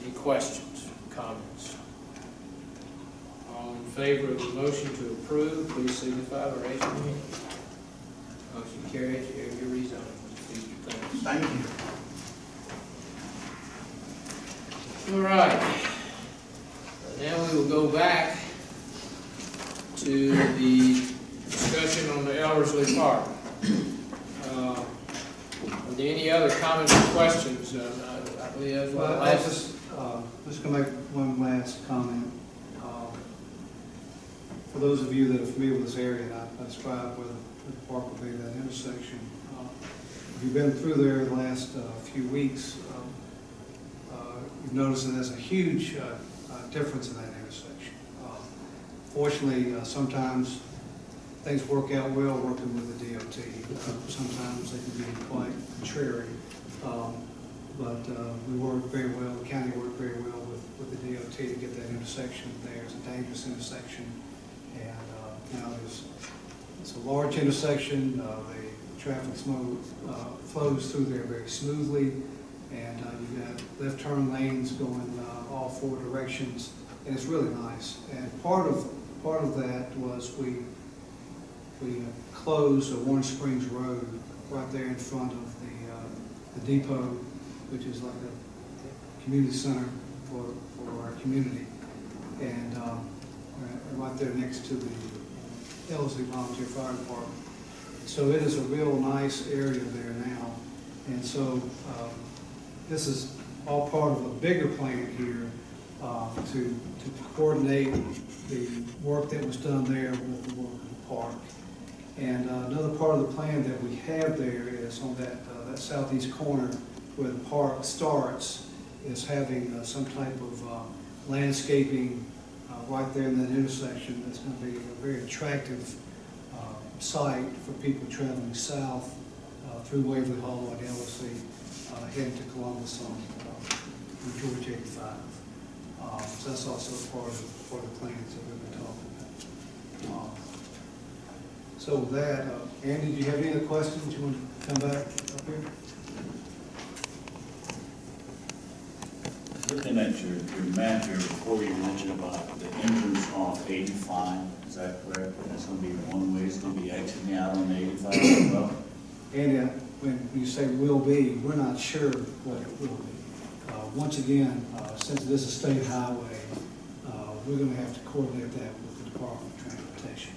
Any questions, comments? All in favor of the motion to approve, please signify by raising your hand. Motion carries, you have your rezoning, Mr. Feaster, thanks. Thank you. All right. Now we will go back to the discussion on the Ellerslie Park. Are there any other comments or questions? I believe that's what Well, I was just going to make one last comment. For those of you that are familiar with this area, and I described where the park will be, that intersection. If you've been through there the last few weeks, you've noticed that there's a huge difference in that intersection. Fortunately, sometimes things work out well working with the DOT. Sometimes they can be quite contrary. But we work very well, the county worked very well with the DOT to get that intersection there. It's a dangerous intersection. And now it's a large intersection. The traffic flows through there very smoothly. And you've got left turn lanes going all four directions. And it's really nice. And part of that was we closed Orange Springs Road right there in front of the depot, which is like a community center for our community. And right there next to the Ellerslie Volunteer Fire Department. So it is a real nice area there now. And so this is all part of a bigger plan here to coordinate the work that was done there with the work in the park. And another part of the plan that we have there is on that southeast corner where the park starts, is having some type of landscaping right there in that intersection. That's going to be a very attractive site for people traveling south through Waverly Hall and Ellerslie, heading to Columbus on George 85. So that's also part of the plans that we've been talking about. So with that, Andy, do you have any other questions? You want to come back up here? Looking at your map here, before you mentioned about the entrance off 85, is that correct? That's going to be one way, it's going to be exiting out on 85 as well? Andy, when you say will be, we're not sure what it will be. Once again, since it is a state highway, we're going to have to coordinate that with the Department of Transportation.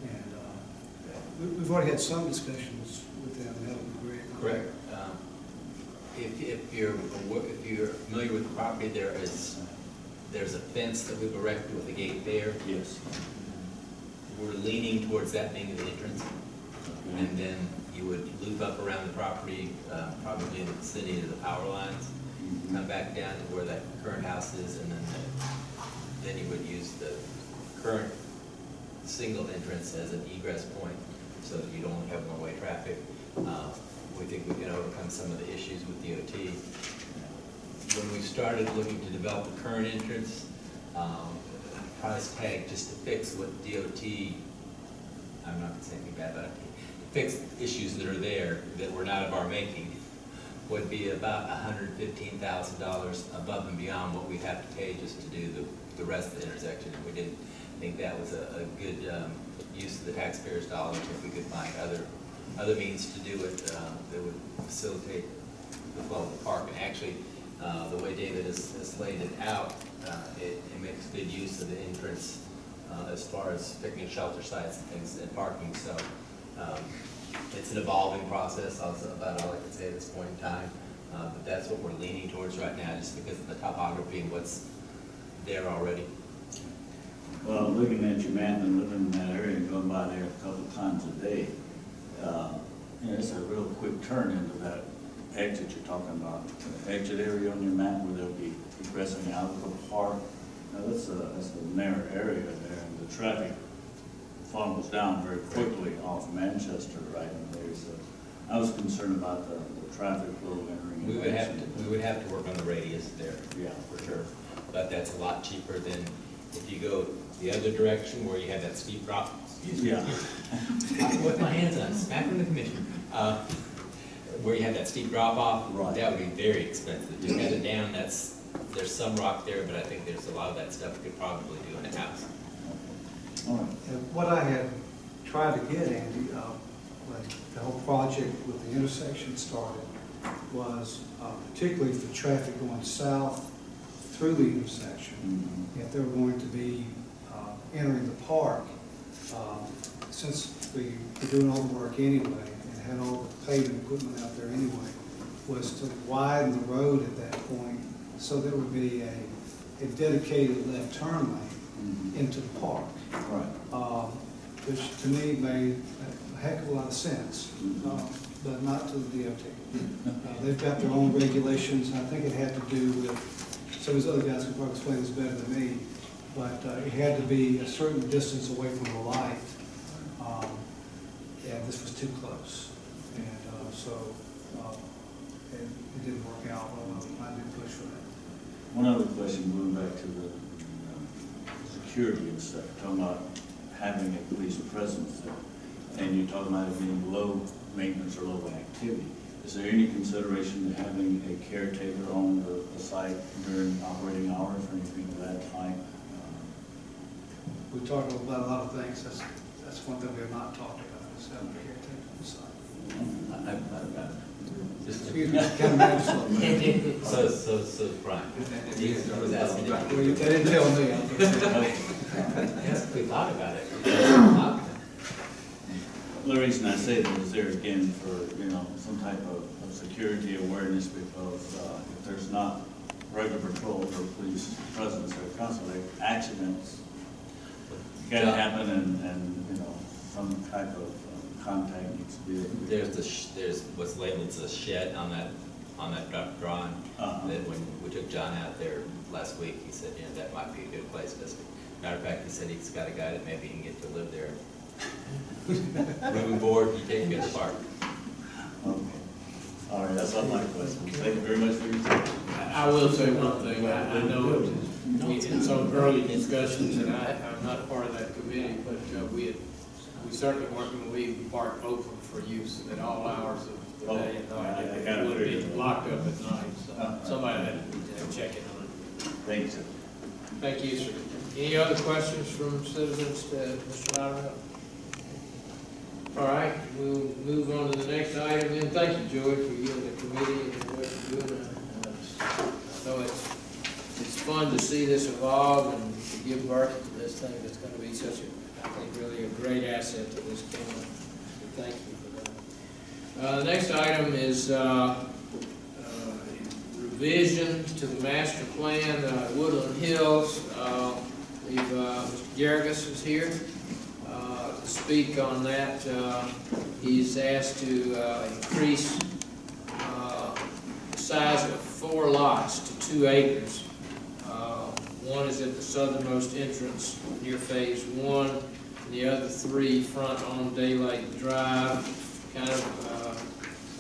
And we've already had some discussions with them, and that would be great. Correct. If you're familiar with the property, there's a fence that we've erected with a gate there. Yes. We're leaning towards that being the entrance. And then you would loop up around the property, probably in the vicinity of the power lines, come back down to where that current house is, and then you would use the current single entrance as an egress point, so that you'd only have one-way traffic. We think we can overcome some of the issues with DOT. When we started looking to develop the current entrance, price tag just to fix what DOT, I'm not gonna say anything bad about it, fix issues that are there that were not of our making, would be about $115,000 above and beyond what we'd have to pay just to do the rest of the intersection. And we didn't think that was a good use of the taxpayers' dollars. If we could find other means to do it that would facilitate the flow of the park. And actually, the way David has laid it out, it makes good use of the entrance as far as picking shelter sites and things and parking. So it's an evolving process. That's about all I can say at this point in time. But that's what we're leaning towards right now, just because of the topography and what's there already. Well, looking at your map and living in that area and going by there a couple of times a day, it's a real quick turn into that exit you're talking about. The exit area on your map where they'll be progressing out of the park. Now that's a narrow area there, and the traffic funnels down very quickly off Manchester right in there. So I was concerned about the traffic flow entering. We would have to work on the radius there. Yeah, for sure. But that's a lot cheaper than if you go the other direction where you have that steep drop. Yeah. I can put my hands on, smacking the commissioner. Where you have that steep drop off, right. That would be very expensive. Just head it down, there's some rock there, but I think there's a lot of that stuff we could probably do in a house. All right. And what I had tried to get, Andy, when the whole project with the intersection started, was particularly for traffic going south through the intersection, if they were going to be entering the park, since we were doing all the work anyway, and had all the paving equipment out there anyway, was to widen the road at that point, so there would be a dedicated left turn lane into the park. Right. Which to me made a heck of a lot of sense, but not to the DOT. They've got their own regulations, and I think it had to do with, some of these other guys could probably explain this better than me, but it had to be a certain distance away from the light, and this was too close. And so it didn't work out well. I didn't push for that. One other question, going back to the security and stuff, talking about having a police presence there, and you're talking about it being low maintenance or low activity. Is there any consideration to having a caretaker on the site during operating hours or anything of that type? We talked about a lot of things. That's one thing we have not talked about, is having a caretaker on the site. I've got it. Excuse me, kind of managed. So, Brian, he was asking you. Well, they didn't tell me. Yes, we thought about it. The reason I say that is there again for, some type of security awareness, because if there's not regular patrol or police presence there constantly, accidents can happen and some type of contact needs to be. There's what's labeled as a shed on that drawing. That when we took John out there last week, he said, that might be a good place. Matter of fact, he said he's got a guy that maybe he can get to live there. Moving forward, you take it to the park. Okay. All right, that's all my questions. Thank you very much for your time. I will say one thing. I know in some early discussions, and I'm not part of that committee, but we certainly want to leave the park open for use at all hours of the day and night. It would be locked up at night, so somebody had to check in on it. Thank you, sir. Thank you, sir. Any other questions from citizens to Mr. Loudermilk? All right, we'll move on to the next item. And thank you, Joey, for you and the committee and what you're doing. I know it's fun to see this evolve and to give birth to this thing that's going to be such I think, really a great asset to this county. So thank you for that. The next item is revision to the master plan, Woodland Hills. Mr. Garrigus is here to speak on that. He's asked to increase the size of 4 lots to 2 acres. One is at the southernmost entrance near Phase 1, and the other 3 front on Daylight Drive, kind of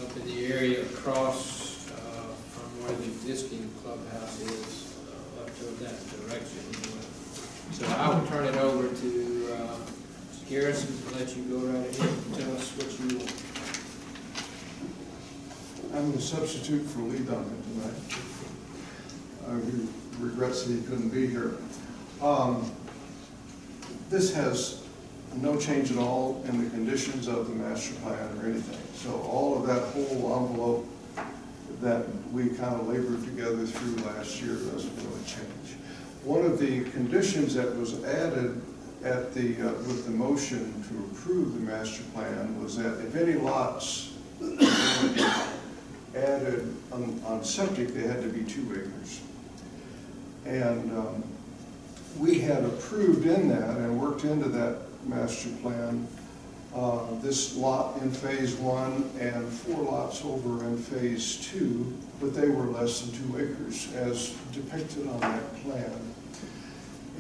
up in the area across from where the existing clubhouse is, up to that direction. So I will turn it over to Garrison to let you go right ahead and tell us what you want. I'm going to substitute for Lee Duncan tonight. He regrets that he couldn't be here. This has no change at all in the conditions of the master plan or anything. So all of that whole envelope that we kind of labored together through last year doesn't really change. One of the conditions that was added at the with the motion to approve the master plan was that if any lots added on septic, they had to be 2 acres. And we had approved in that and worked into that master plan this lot in Phase 1 and 4 lots over in Phase 2, but they were less than 2 acres as depicted on that plan.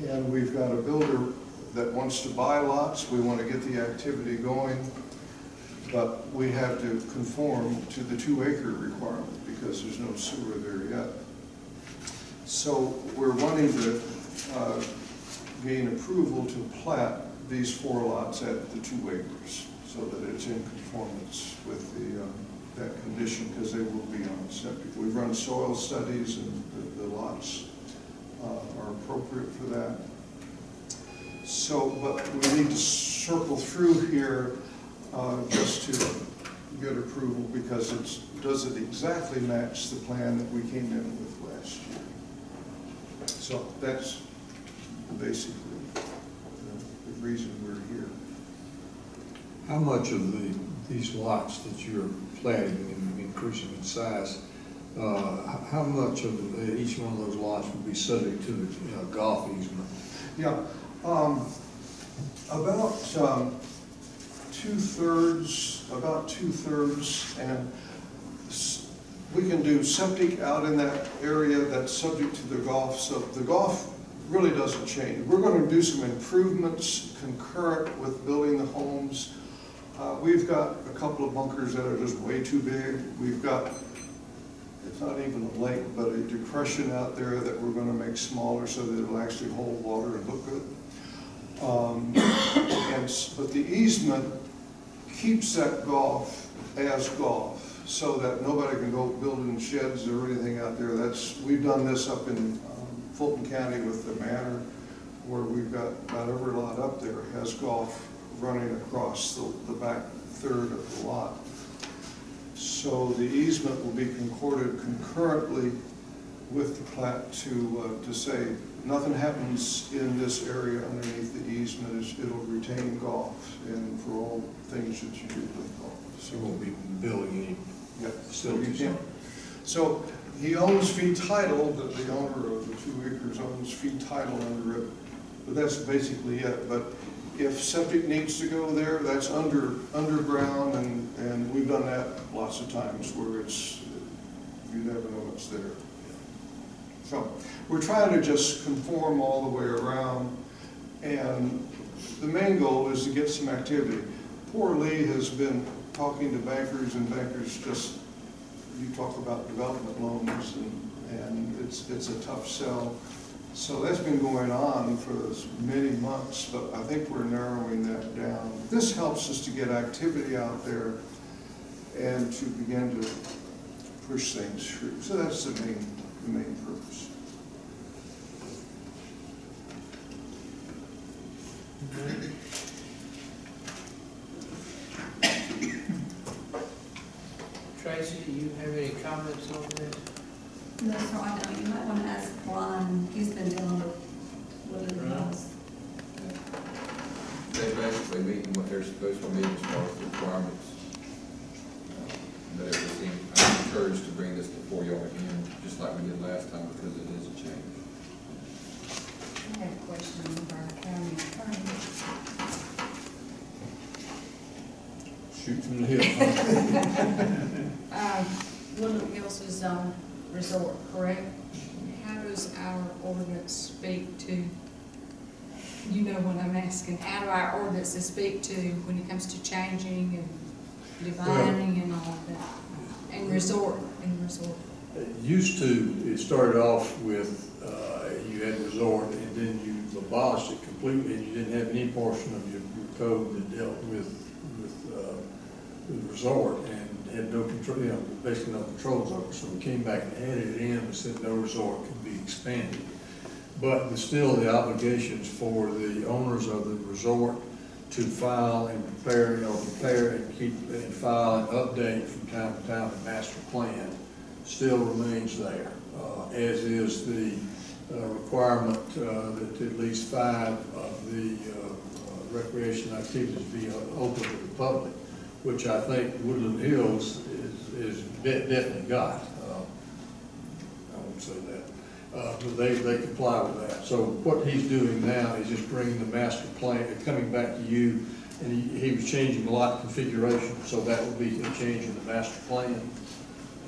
And we've got a builder that wants to buy lots. We want to get the activity going, but we have to conform to the 2-acre requirement because there's no sewer there yet. So we're wanting to gain approval to plat these 4 lots at the 2 acres so that it's in conformance with that condition because they will be on septic. We've run soil studies and the lots are appropriate for that. So, but we need to circle through here just to get approval because does it exactly match the plan that we came in with last year. So that's basically the reason we're here. How much of these lots that you're planning and increasing in size, how much of each one of those lots would be subject to the golf easement? Yeah, about two-thirds, and we can do septic out in that area that's subject to the golf, so the golf really doesn't change. We're going to do some improvements concurrent with building the homes. We've got a couple of bunkers that are just way too big. We've got, it's not even a lake, but a depression out there that we're going to make smaller so that it'll actually hold water and look good. But the easement keeps that golf as golf so that nobody can go building sheds or anything out there. We've done this up in Fulton County with the Manor, where we've got about every lot up there has golf running across the back third of the lot. So the easement will be concorded concurrently with the plat to say nothing happens in this area underneath the easement. It'll retain golf and for all things that you do with golf. So you won't be building any facilities. So he owns fee title, the owner of the 2 acres owns fee title under it, but that's basically it. But if septic needs to go there, that's underground, and we've done that lots of times where you never know it's there. So we're trying to just conform all the way around, and the main goal is to get some activity. Poor Lee has been talking to bankers, and bankers just, you talk about development loans, and it's a tough sell. So that's been going on for many months, but I think we're narrowing that down. This helps us to get activity out there and to begin to push things through. So that's the main purpose. Tracy, do you have any comments on this? No, sir, I don't. You might want to ask Ron. He's been dealing with it else. They're basically meeting what they're supposed to meet as far as the requirements. But it would seem, I'm encouraged to bring this before y'all again, just like we did last time, because it is a change. I have a question of our county attorney. Shoot from the hip. Woodland Hills is resort, correct? How does our ordinance speak to, you know what I'm asking, how do our ordinances speak to when it comes to changing and dividing and all of that? And resort. It used to, it started off with, you had resort, and then you abolished it completely, and you didn't have any portion of your code that dealt with resort, and had no control, basically no controls over it. So we came back and added it in and said no resort could be expanded. But there's still the obligations for the owners of the resort to file and prepare and keep and file and update from time to time the master plan still remains there, as is the requirement that at least 5 of the recreation activities be open to the public, which I think Woodland Hills is definitely got. I won't say that, but they comply with that. So what he's doing now is just bringing the master plan, coming back to you, and he was changing lot configuration, so that would be a change in the master plan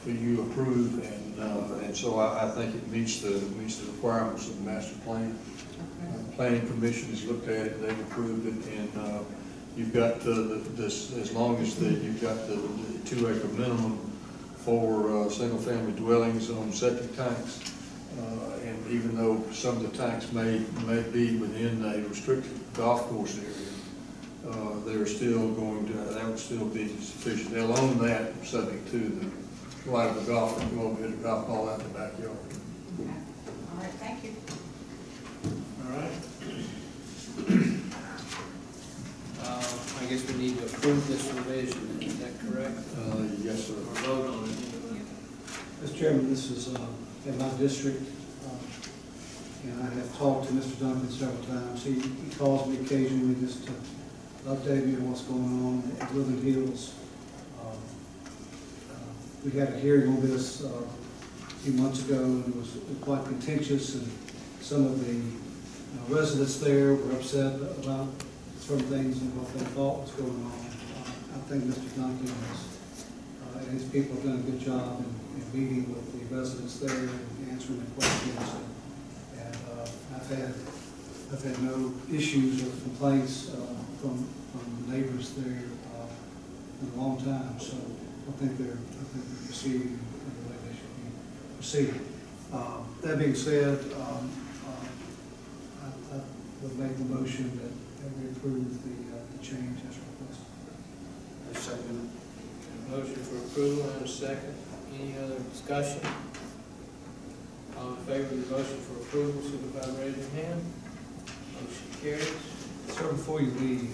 for you approved, and so I think it meets the requirements of the master plan. Planning Commission has looked at it, they've approved it, and you've got this, as long as you've got the 2-acre minimum for single-family dwellings on septic tanks, and even though some of the tanks may be within a restricted golf course area, they're still going to, that would still be sufficient. They'll own that subject to the right of the golf, and go over hit a golf ball out in the backyard. Okay. All right, thank you. All right. I guess we need to approve this revision, is that correct? Yes, sir. Or vote on it? Mr. Chairman, this is in my district, and I have talked to Mr. Duncan several times. He calls me occasionally just to update me on what's going on at Woodland Hills. We had a hearing on this a few months ago, and it was quite contentious, and some of the residents there were upset about certain things and what they thought was going on. I think Mr. Duncan and his people have done a good job in meeting with the residents there and answering their questions. And I've had no issues or complaints from neighbors there in a long time. So I think they're proceeding in the way they should be proceeding. That being said, I would make the motion that we approve the change as requested. A second. A motion for approval and a second. Any other discussion? All in favor of the motion for approval, signify by raising your hand. Motion carries. Sir, before you leave,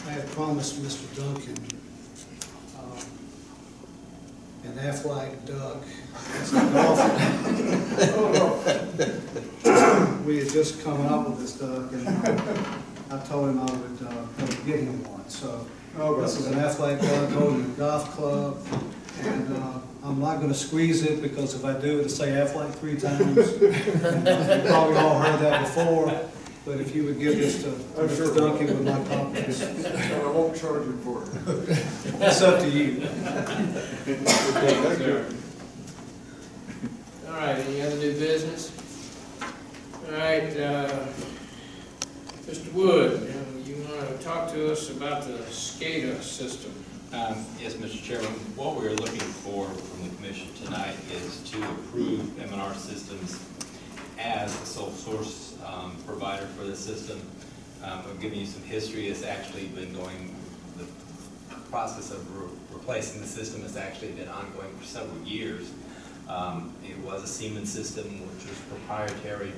I had promised Mr. Duncan an Aflac duck. We had just come up with this duck, and I told him I would get him one. So this is an Aflac duck holding a golf club, and I'm not going to squeeze it, because if I do, it'll say Aflac 3 times. You've probably all heard that before. But if you would give this to Mr. Duncan with my compliments. I won't charge him for it. It's up to you. Thank you. All right, any other new business? All right, Mr. Wood, you want to talk to us about the SCADA system? Yes, Mr. Chairman, what we're looking for from the commission tonight is to approve M&R Systems as a sole source provider for the system. I'll give you some history. It's actually been going, the process of replacing the system has actually been ongoing for several years. It was a Siemens system, which was proprietary,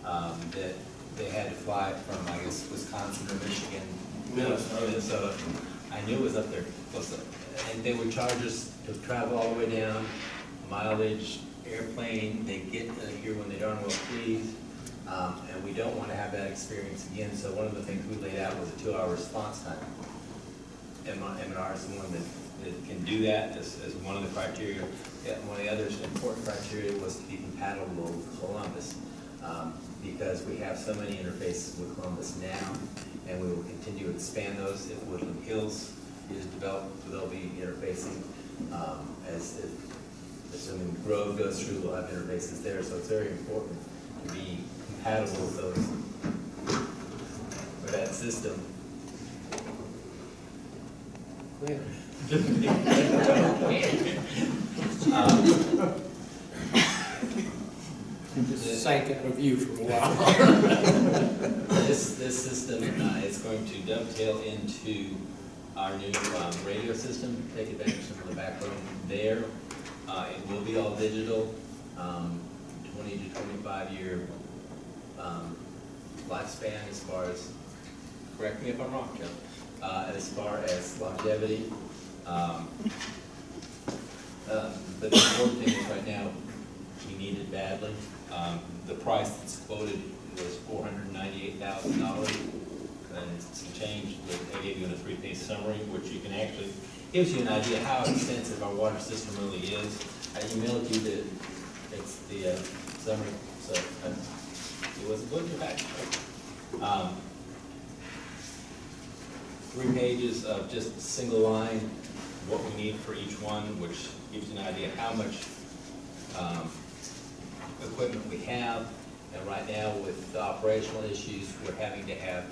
that they had to fly from, I guess, Wisconsin or Michigan, Minnesota. I knew it was up there close up. And they would charge us to travel all the way down, mileage, airplane, they get here when they darn well please, and we don't want to have that experience again. So one of the things we laid out was a 2-hour response time. M&R is the one that can do that as one of the criteria. One of the other important criteria was to be compatible with Columbus, because we have so many interfaces with Columbus now, and we will continue to expand those if Woodland Hills is developed, they'll be interfacing, assuming Grove goes through, we'll have interfaces there, so it's very important to be compatible with that system. Clear. Just second review for a while. This system is going to dovetail into our new radio system, take advantage of the backbone there. It will be all digital, 20 to 25 year lifespan as far as, correct me if I'm wrong, Joe, as far as longevity. But the important thing is right now, we need it badly. The price that's quoted was $498,000, and some change. I gave you in a 3-page summary, which you can actually, gives you an idea how extensive our water system really is. I emailed you the summary, so it was a good fact. 3 pages of just single line, what we need for each one, which gives you an idea how much equipment we have. And right now, with the operational issues, we're having to have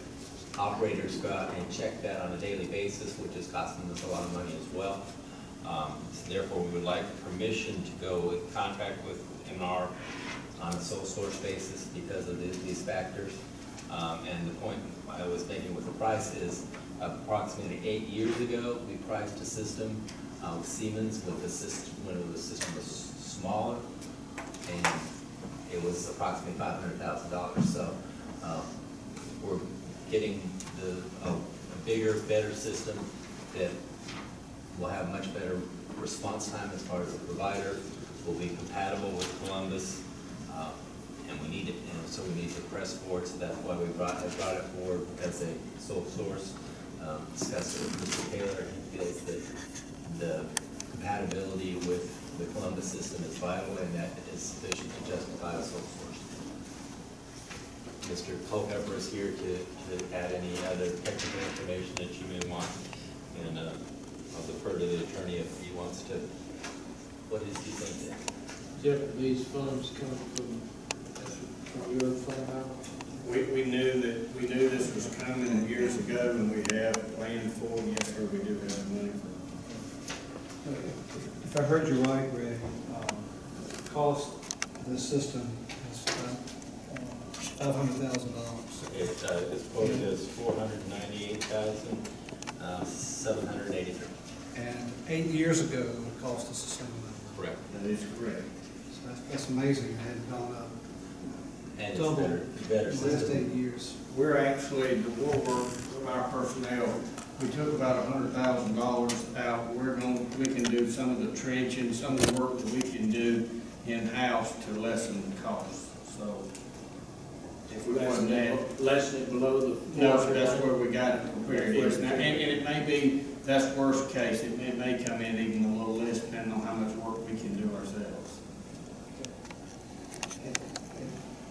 operators go out and check that on a daily basis, which is costing us a lot of money as well. So therefore, we would like permission to go with contract with MR on a sole source basis because of these factors. And the point I was making with the price is approximately 8 years ago, we priced a system with Siemens with the system when the system was smaller, and it was approximately $500,000. So we're getting a bigger, better system that will have much better response time as far as the provider, will be compatible with Columbus, and we need it, so we need to press forward. So that's why I brought it forward as a sole source. Discussed it with Mr. Taylor. He feels that the compatibility with the Columbus system is vital, and that is sufficient to justify a sole source. Mr. Culpepper is here to add any other technical information that you may want, and I'll defer to the attorney if he wants to. What is he thinking? Jeff, these funds come from your fund balance? We knew this was coming years ago, and we have planned for it. Yes, sir, we do have money for it. If I heard you right, Greg, the cost of this system is $500,000. It's quoted as $498,783. And 8 years ago, it cost us the same amount. Correct. That is correct. So that's amazing. It had gone up And double it's better in the last system. 8 years. We're actually, the war work with our personnel, we took about $100,000 out. We can do some of the trenching, some of the work that we can do in-house to lessen the cost. So if we want to lessen it below the. no, that's where we got it prepared. Yes. Now, and it may be, that's worst case. It may come in even a little less depending on how much work we can do ourselves.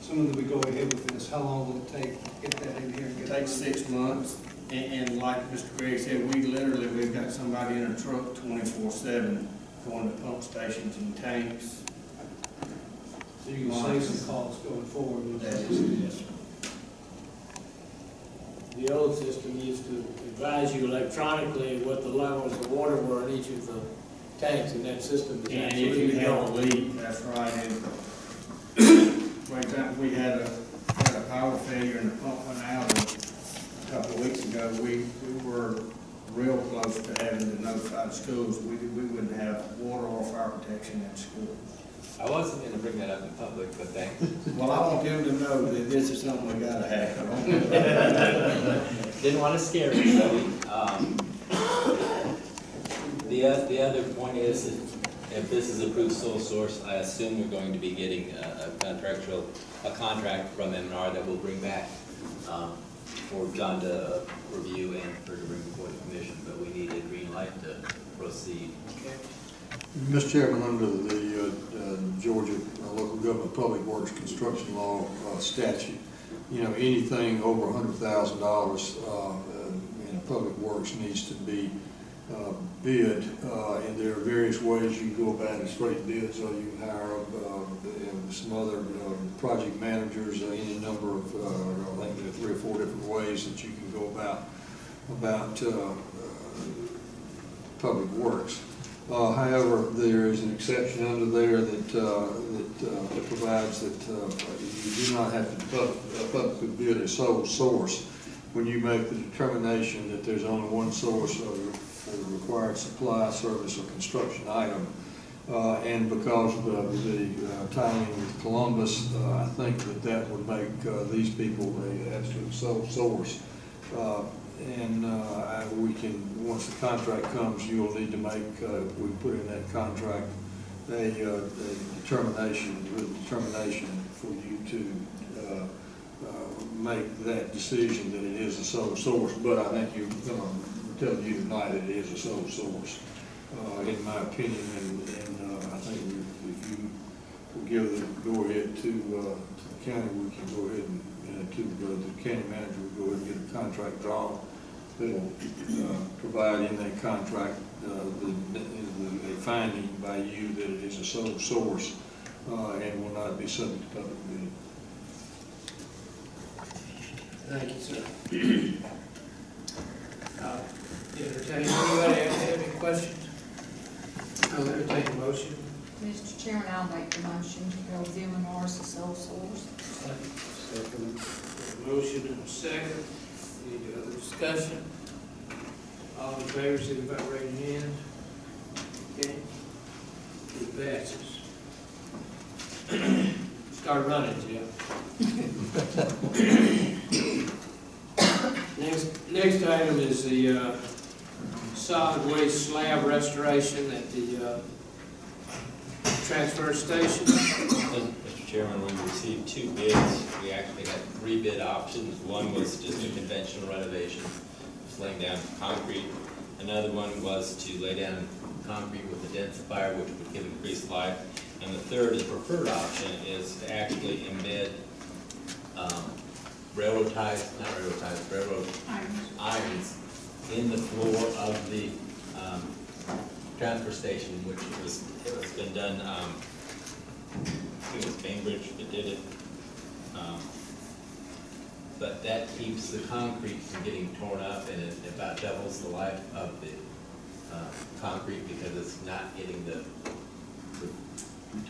Assuming that we go ahead with this, how long will it take to get that in here? And It get takes 6 months, and like Mr. Gregg said, we've got somebody in a truck 24/7 going to pump stations and tanks. So you can save some costs going forward with That that. is, yes, sir. The old system used to advise you electronically what the levels of water were in each of the tanks, and that system is And if you absolutely have a gone. leak, that's right. For example, we had a power failure and the pump went out a couple of weeks ago. We were real close to having to notify the schools. We wouldn't have water or fire protection at school. I wasn't going to bring that up in public, but thanks. Well, I want them to know that this is something we gotta have. Didn't want to scare anybody. The other point is, if this is approved sole source, I assume we're going to be getting a contract from M&R that we'll bring back for John to review and for to bring before the commission, but we need a green light to proceed. Mr. Chairman, under the Georgia Local Government Public Works Construction Law statute, anything over $100,000 in public works needs to be bid, and there are various ways you can go about it, straight bids, or you can hire some other project managers, any number of, I think there are 3 or 4 different ways that you can go about public works. However, there is an exception under there that provides that you do not have to publicly bid a sole source when you make the determination that there's only one source for the required supply, service, or construction item. And because of the tying with Columbus, I think that would make these people the absolute sole source. We can, once the contract comes, you'll need to make, we put in that contract a determination for you to make that decision that it is a sole source. But I think you're going to tell you tonight that it is a sole source, in my opinion, and I think if you will give the go-ahead to the county, we can go ahead and to the county manager, we'll go ahead and get a contract drawn that'll provide in that contract a finding by you that it is a sole source and will not be subject to public bidding. Thank you, sir. Entertain, anybody have any questions? I'll entertain a motion. Mr. Chairman, I'll make the motion to go with M&R as the sole source. Second. Motion and a second. Any other discussion? All in favor, signify by raising your hand. Okay. It passes. Start running, Jeff. Next item is the solid waste slab restoration at the transfer station. Mr. Chairman, we received 2 bids. We actually had 3 bid options. One was just a conventional renovation, just laying down concrete. Another one was to lay down concrete with a densifier, which would give increased life. And the third, the preferred option, is to actually embed railroad irons in the floor of the transfer station, which it was been done. I think it was Bainbridge that did it. But that keeps the concrete from getting torn up, and it about doubles the life of the concrete because it's not getting the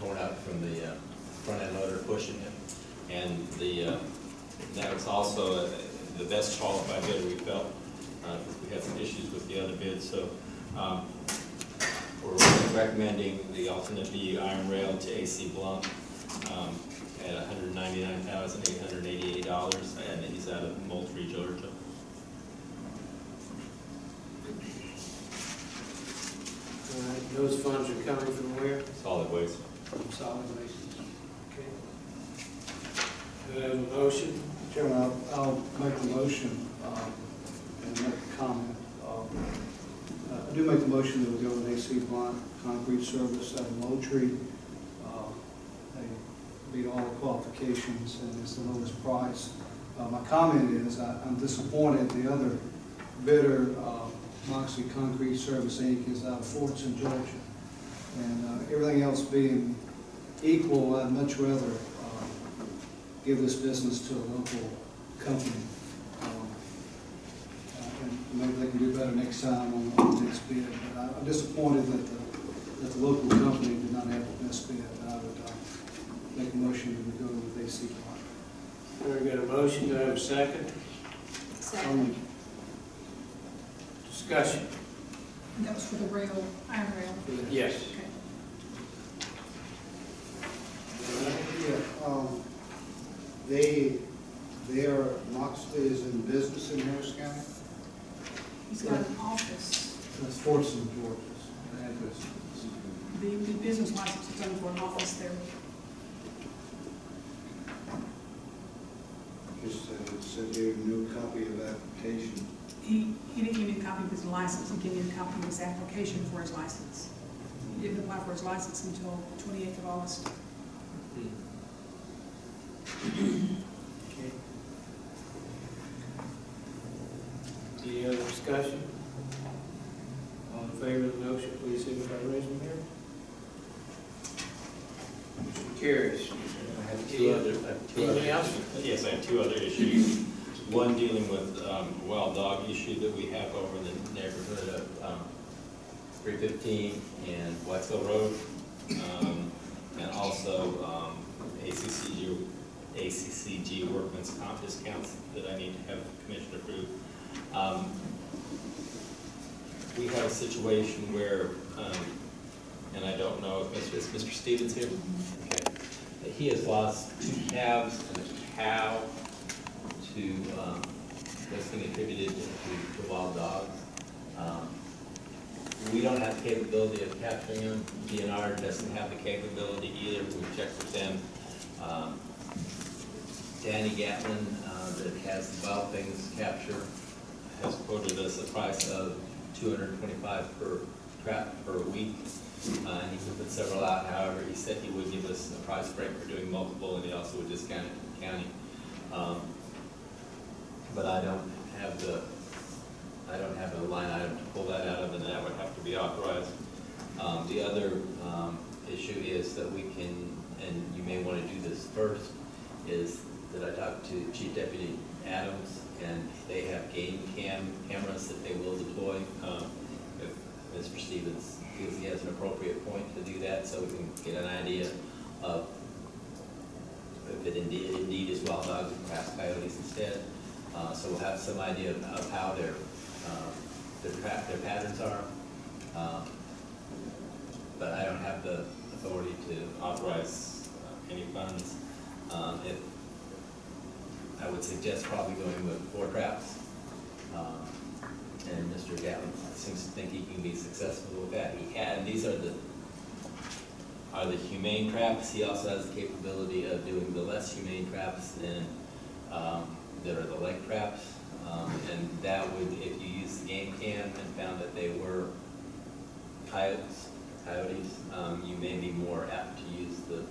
torn out from the front end loader pushing it. And that was also the best qualified bidder we felt. We had some issues with the other bids, so we're recommending the alternate B iron rail to AC Blunt at $199,888, and he's out of Moultrie, Georgia. All right, those funds are coming from where? Solid waste. From solid waste. Okay. Do I have a motion? Chairman, I'll make the motion and make a comment. I do make the motion that we go with AC Blunt Concrete Service out of Moultrie. They meet all the qualifications and it's the lowest price. My comment is I'm disappointed the other bidder, Moxie Concrete Service Inc. is out of Fortson, Georgia. And everything else being equal, I'd much rather give this business to a local company. And maybe they can do better next time on the next bid. But I'm disappointed that the local company did not have the best bid. I would make a motion to go with AC Blunt. Very good. A motion. Do I have a second? Second. Discussion. And that was for the rail, iron rail. Yes. Okay. Their Moxley is in business in Harris County? He's got an office. That's Fortson, Georgia's address. The business license is done for an office there. Just said here, no copy of application. He didn't give me a copy of his license, he gave me a copy of his application for his license. He didn't apply for his license until 28th of August. Okay. Any other discussion? in favor of the motion, please signify by raising your hand. Motion carries. I have two Anything else? Yes, I have two other issues. One dealing with wild dog issue that we have over in the neighborhood of 315 and Whitesville Road, and also ACCG workman's comp discounts that I need to have the commission approve. We have a situation where, and I don't know if Mr. Stevens here? Okay. He has lost 2 calves and a cow to this thing attributed to wild dogs. We don't have the capability of capturing them. DNR doesn't have the capability either. We've checked with them. Danny Gatlin, that has the Wild Things capture, has quoted us a price of $225 per trap per week. And he can put several out. However, he said he would give us a price break for doing multiple, and he also would discount it to the county. But I don't have a line item to pull that out of, and that would have to be authorized. The other issue is that we can, and you may want to do this first, is that I talked to Chief Deputy Adams, and they have game cameras that they will deploy. If Mr. Stevens feels he has an appropriate point to do that, so we can get an idea of if it indeed is wild dogs or perhaps coyotes instead. So we'll have some idea of how their patterns are. But I don't have the authority to authorize any funds. I would suggest probably going with 4 traps. And Mr. Gatlin seems to think he can be successful with that. And these are the humane traps. He also has the capability of doing the less humane traps and that are the leg traps. And that would, if you use the game cam and found that they were coyotes, you may be more apt to use the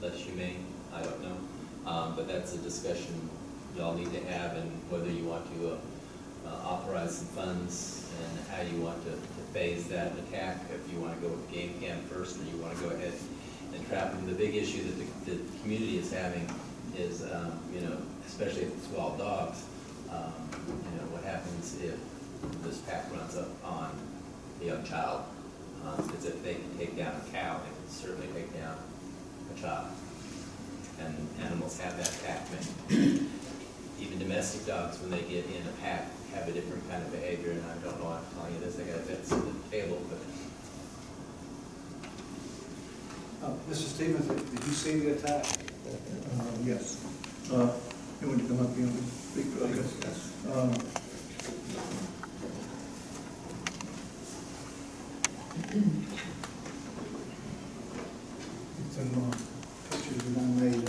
less humane. I don't know. But that's a discussion y'all need to have, and whether you want to authorize some funds and how you want to phase that attack, if you want to go with game cam first or you want to go ahead and trap them. The big issue that the community is having is, especially if it's wild dogs, what happens if this pack runs up on a young child? Because if they can take down a cow, they can certainly take down a child. And animals have that pack mate. Even domestic dogs, when they get in a pack, have a different kind of behavior, and I don't know why I'm telling you this, I got a fence at the table, but. Mr. Stevens, did you see the attack? Yes. You want to come up here and speak for us? Yes. It's in pictures that I made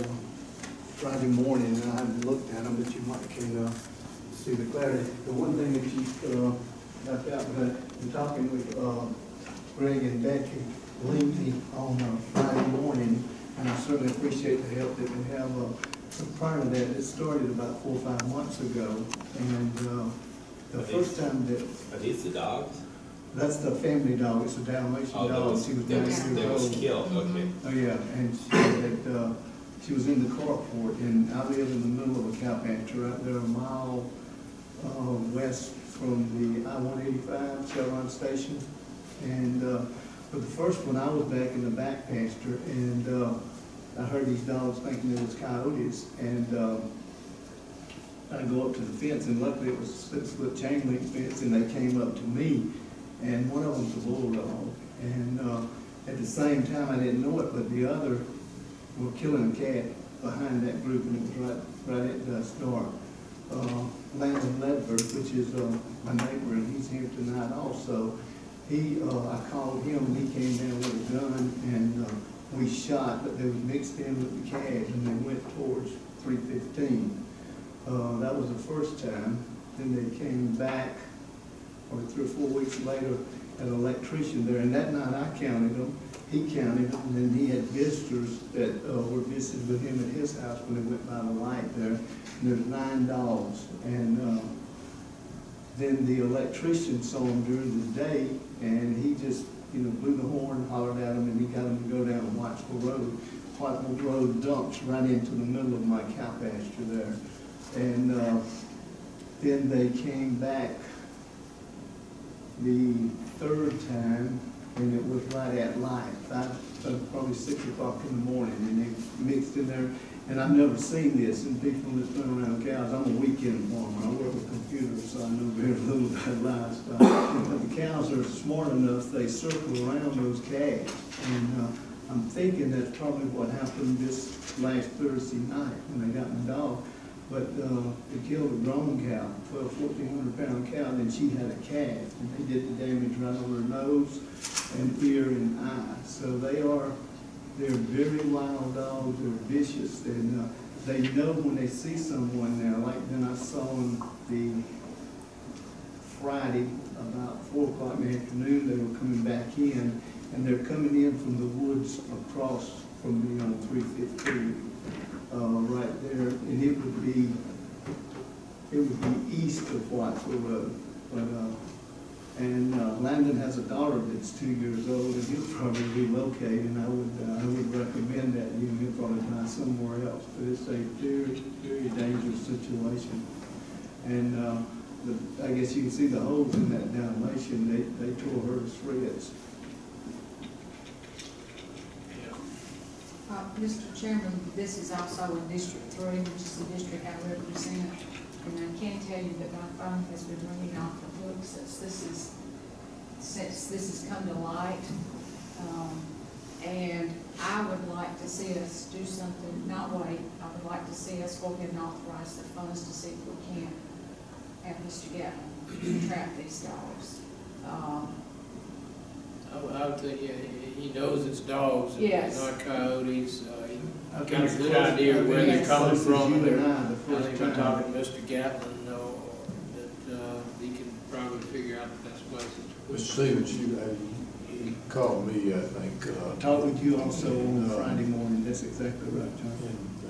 Friday morning, and I haven't looked at them, but you might can see the clarity. The one thing that you left out, but I'm talking with Greg and Becky lengthy on Friday morning, and I certainly appreciate the help that we have. Prior to that, it started about 4 or 5 months ago, and the first time that... Are these the dogs? That's the family dog. It's a Dalmatian dog. She was 9 years old. was killed, okay. Oh, yeah, and she was in the carport, and I live in the middle of a cow pasture right there, a mile west from the I-185 Chevron station. And for the first one, I was back in the back pasture, and I heard these dogs thinking it was coyotes, and I go up to the fence, and luckily it was a 6-foot chain link fence, and they came up to me, and one of them's a bulldog, and at the same time, I didn't know it, but the other were killing a cat behind that group, and it was right at dusk dark. Landon Ledford, which is my neighbor, and he's here tonight also. I called him, and he came down with a gun, and we shot, but they was mixed in with the calves, and they went towards 315. That was the first time. Then they came back, probably 3 or 4 weeks later, had an electrician there, and that night I counted them. He counted them, and then he had visitors that were visiting with him at his house when they went by the light there. And there's 9 dogs, and then the electrician saw him during the day, and he just, blew the horn, hollered at him, and he got him to go down Whitesville Road. Whitesville Road dumps right into the middle of my cow pasture there. And then they came back the third time, and it was right at light, probably 6 o'clock in the morning, and they mixed in there. And I've never seen this, and people that's been around cows, I'm a weekend farmer, I work with computers, so I know very little about livestock. But the cows are smart enough, they circle around those calves. And I'm thinking that's probably what happened this last Thursday night when they got my dog. But they killed a grown cow, 1,400 pound cow, and then she had a calf, and they did the damage right on her nose and ear and eye. So they're very wild dogs, they're vicious, and they know when they see someone now. Like then I saw them the Friday, about 4 o'clock in the afternoon, they were coming back in, and they're coming in from the woods across from me on 315. Right there, and it would be east of Whitesville Road. But Landon has a daughter that's 2 years old, and he'll probably relocate, and I would recommend that he'll probably buy somewhere else. But it's a very, very dangerous situation. And I guess you can see the holes in that Dalmatian. They tore her to shreds. Mr. Chairman, this is also in District 3, which is the district I represent, and I can tell you that my phone has been ringing off the hook since this has come to light. And I would like to see us do something, not wait. I would like to see us go ahead and authorize the funds to see if we can have Mr. Gatlin trap these dogs. I would think, yeah, he knows it's dogs, Yes. not coyotes. I've Got a been good close- idea I've where been they're as coming close as from. you and I the I first think we're time. talking to Mr. Gatlin, that he can probably figure out the best places to put Mr. Stevens, you called me, I think. Talked with you also on Friday morning. That's exactly right, John.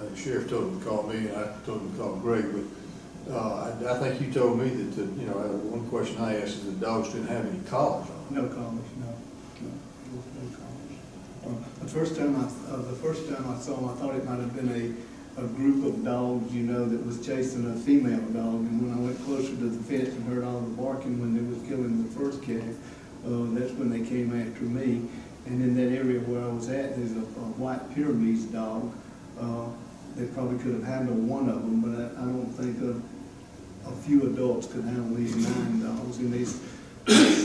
And the sheriff told him to call me, and I told him to call Greg, but I think you told me that, one question I asked is the dogs didn't have any collars on. No collars, no collars. The first time I saw them, I thought it might have been a group of dogs, that was chasing a female dog. And when I went closer to the fence and heard all the barking when they was killing the first calf, that's when they came after me. And in that area where I was at, there's a white Pyrenees dog. They probably could have handled one of them, but I don't think a few adults could handle these 9 dogs. And there's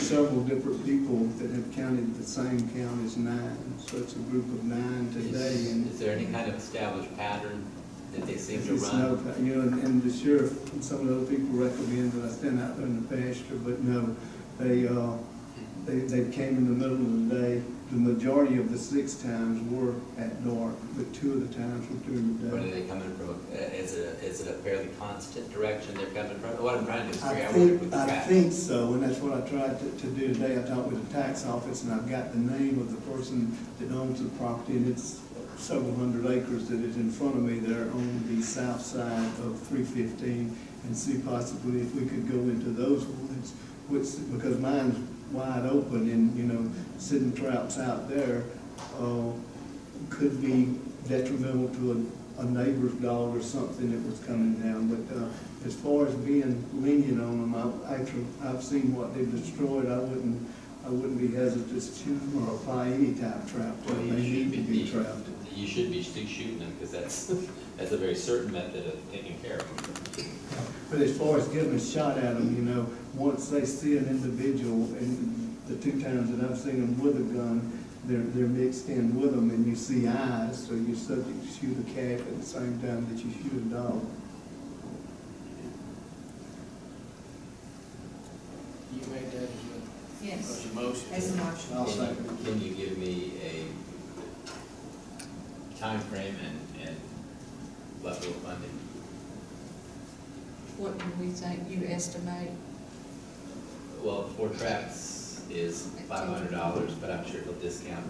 several different people that have counted the same count as 9. So it's a group of 9 today. And Is there any kind of established pattern that they seem to it's run? no, and the sheriff and some of the other people recommend that I stand out there in the pasture, but no, they came in the middle of the day. The majority of the 6 times were at dark, but 2 of the times were during the Where day. are they coming from? Is it a fairly constant direction they're coming from? What I'm trying to I figure out with the think, traffic. I think so, and that's what I tried to do today. I talked with the tax office, and I've got the name of the person that owns the property, and it's several hundred acres that is in front of me there on the south side of 315, and see possibly if we could go into those woods, because mine's wide open, and sitting traps out there could be detrimental to a neighbor's dog or something that was coming down. But as far as being lenient on them, I've seen what they've destroyed. I wouldn't be hesitant to shoot them or apply any type of trap to them. They need to be trapped. You should be shooting them, because that's a very certain method of taking care of them. But as far as getting a shot at them, once they see an individual, and the 2 times that I've seen them with a gun, they're mixed in with them, and you see eyes, so you're subject to shoot a calf at the same time that you shoot a dog. You make that Yes. as a motion. As a motion. I'll second. Can you give me a time frame and level of funding? What do we think you estimate? Well, 4 traps is $500, but I'm sure he'll discount.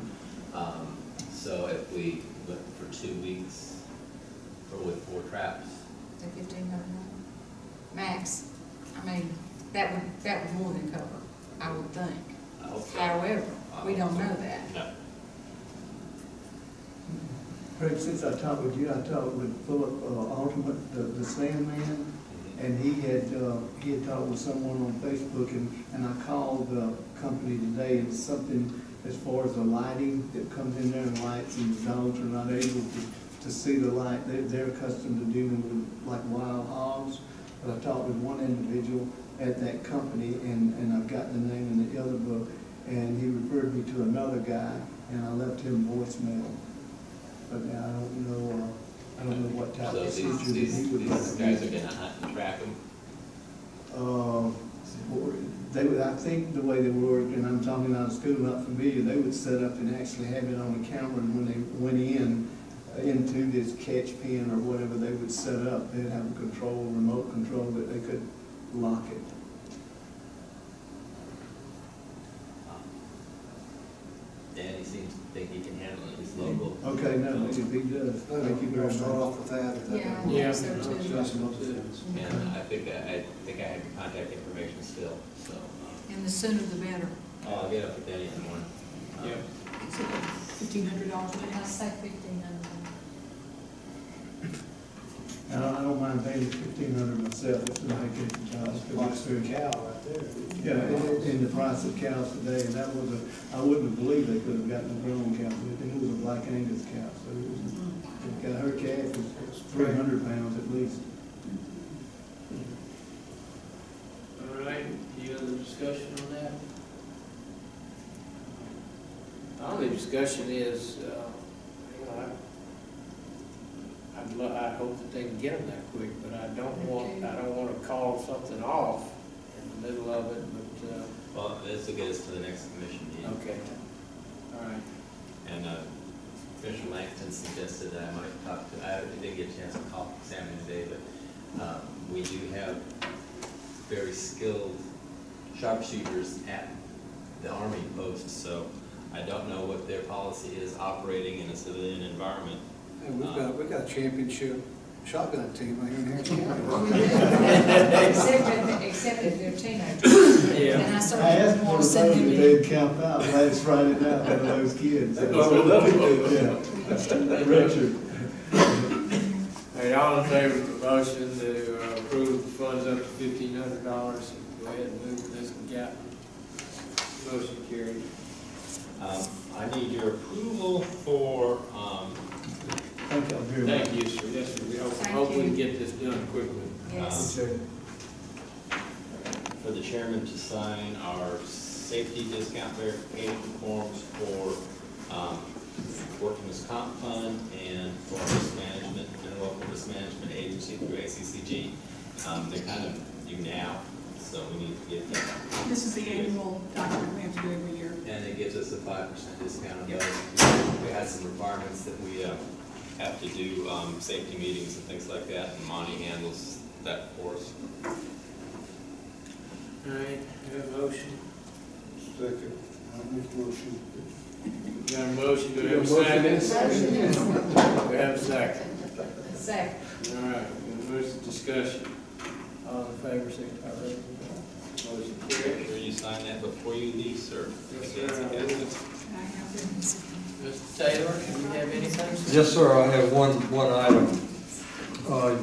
So if we look for 2 weeks with 4 traps, The $1,500 max. I mean, that would more than cover, I would think. I hope so. However, we I don't hope so. know that. No. Craig, since I talked with you, I talked with Philip Ultimate, the Sandman, and he had talked with someone on Facebook, and I called the company today, and something as far as the lighting that comes in there and lights, and the dogs are not able to see the light. They're accustomed to dealing with like wild hogs. But I talked with one individual at that company, and I've got the name in the other book, and he referred me to another guy, and I left him voicemail. But now I don't know what type So of these feature that he would guys are recommend. gonna hunt and track them? They would, I think the way they work, and I'm talking out of school, not familiar, they would set up and actually have it on a camera, and when they went into this catch pen or whatever they would set up, they'd have a remote control that they could lock it. Danny seems to think he can handle it, he's local. Okay, no, if he does, thank you very Start much. off with that. Yeah, I Yeah. think so too. And I think I have your contact information still, so, And the sooner the better. I'll get up with Danny in the morning. Yep. $1,500 a I month. say 1,500. And I don't mind paying $1,500 myself just to make it, Box for a cow right there. yeah, in the price of cows today, and that was I wouldn't have believed they could have gotten a grown cow, but it was a Black Angus cow, so her calf was 300 pounds at least. All right, any other discussion on that? The only discussion is, I hope that they can get them that quick, but I don't want to call something off in the middle of it, but, Well, this will get us to the next commission meeting. okay. All right. And Commissioner Langston suggested that I might talk to, I didn't get a chance to call Sammy today, but we do have very skilled sharpshooters at the Army post, so I don't know what their policy is operating in a civilian environment. And we've got a championship shotgun team right here in Harris County. Except if they're teenagers. Yeah. And I I certainly asked wouldn't for want the to send vote them if in. they'd camp out last Friday night, one of those kids. Yeah. Richard. All right, all in favor of the motion to approve the funds up to $1,500, go ahead and move this gap. Motion carried. I need your approval for, Thank you very much. Thank you, sir. Yes, sir. We Thank hope we you. can get this done quickly. Yes. for the chairman to sign our safety discount verification forms for workman's comp fund and for risk management, and local risk management agency through ACCG. They're kind of due now, so we need to get them. This is the annual document we have to do every year. And it gives us a 5% discount on those. We had some requirements that we have to do, safety meetings and things like that, and Monty handles that for us. All right, we have a motion. Second. I make a motion. We got a motion, do we have a second? We have a second. Second. All right, where's the discussion? All in favor, signify by raising your hand. Motion Make carried. sure you sign that before you leave, sir. Yes, sir, I will. I have this. Mr. Taylor, do you have anything? Yes, sir, I have one item.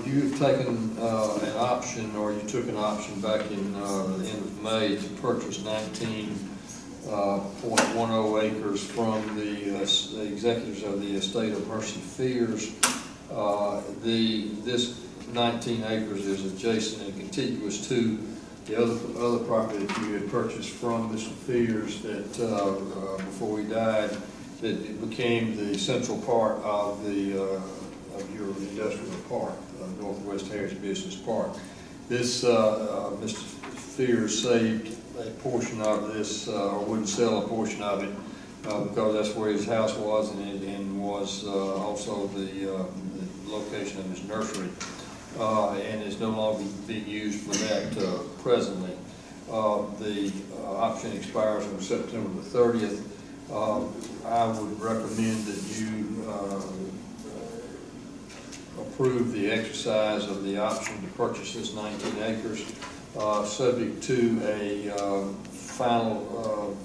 You've taken an option, or you took an option back in the end of May to purchase 19.10 acres from the executives of the estate of Mercy Fears. This 19 acres is adjacent and contiguous to the other property that you had purchased from Mr. Fears that before we died, that it became the central part of of your industrial park, Northwest Harris Business Park. This, Mr. Fears saved a portion of this, or wouldn't sell a portion of it, because that's where his house was, and was also the location of his nursery, and is no longer being used for that presently. The option expires on September the 30th. I would recommend that you approve the exercise of the option to purchase this 19 acres subject to a final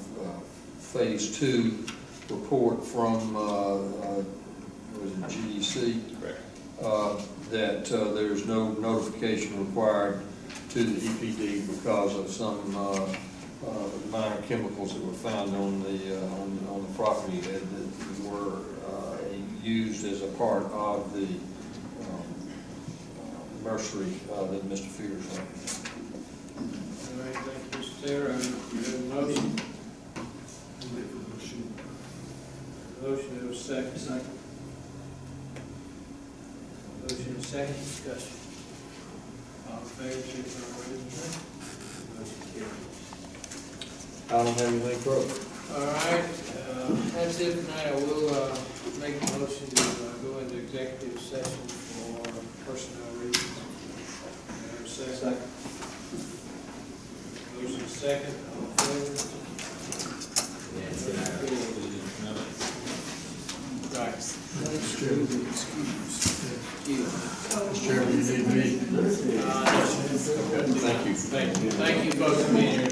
Phase 2 report from, was it GEC? Correct. That there's no notification required to the EPD because of some minor chemicals that were found on the property that were used as a part of the nursery that Mr. Fears had. All right, thank you, Mr. Taylor. You have a motion? Motion, have a second. Second. Motion and second, discussion. All in favor, signify by raising your hand. Motion carries. I don't have anything further. All right, that's it tonight. I will make a motion to go into executive session for personnel reasons. Have a second? Motion second, all in favor? Right. Mr. Chairman, you need me? Thank you. Thank you both for being here.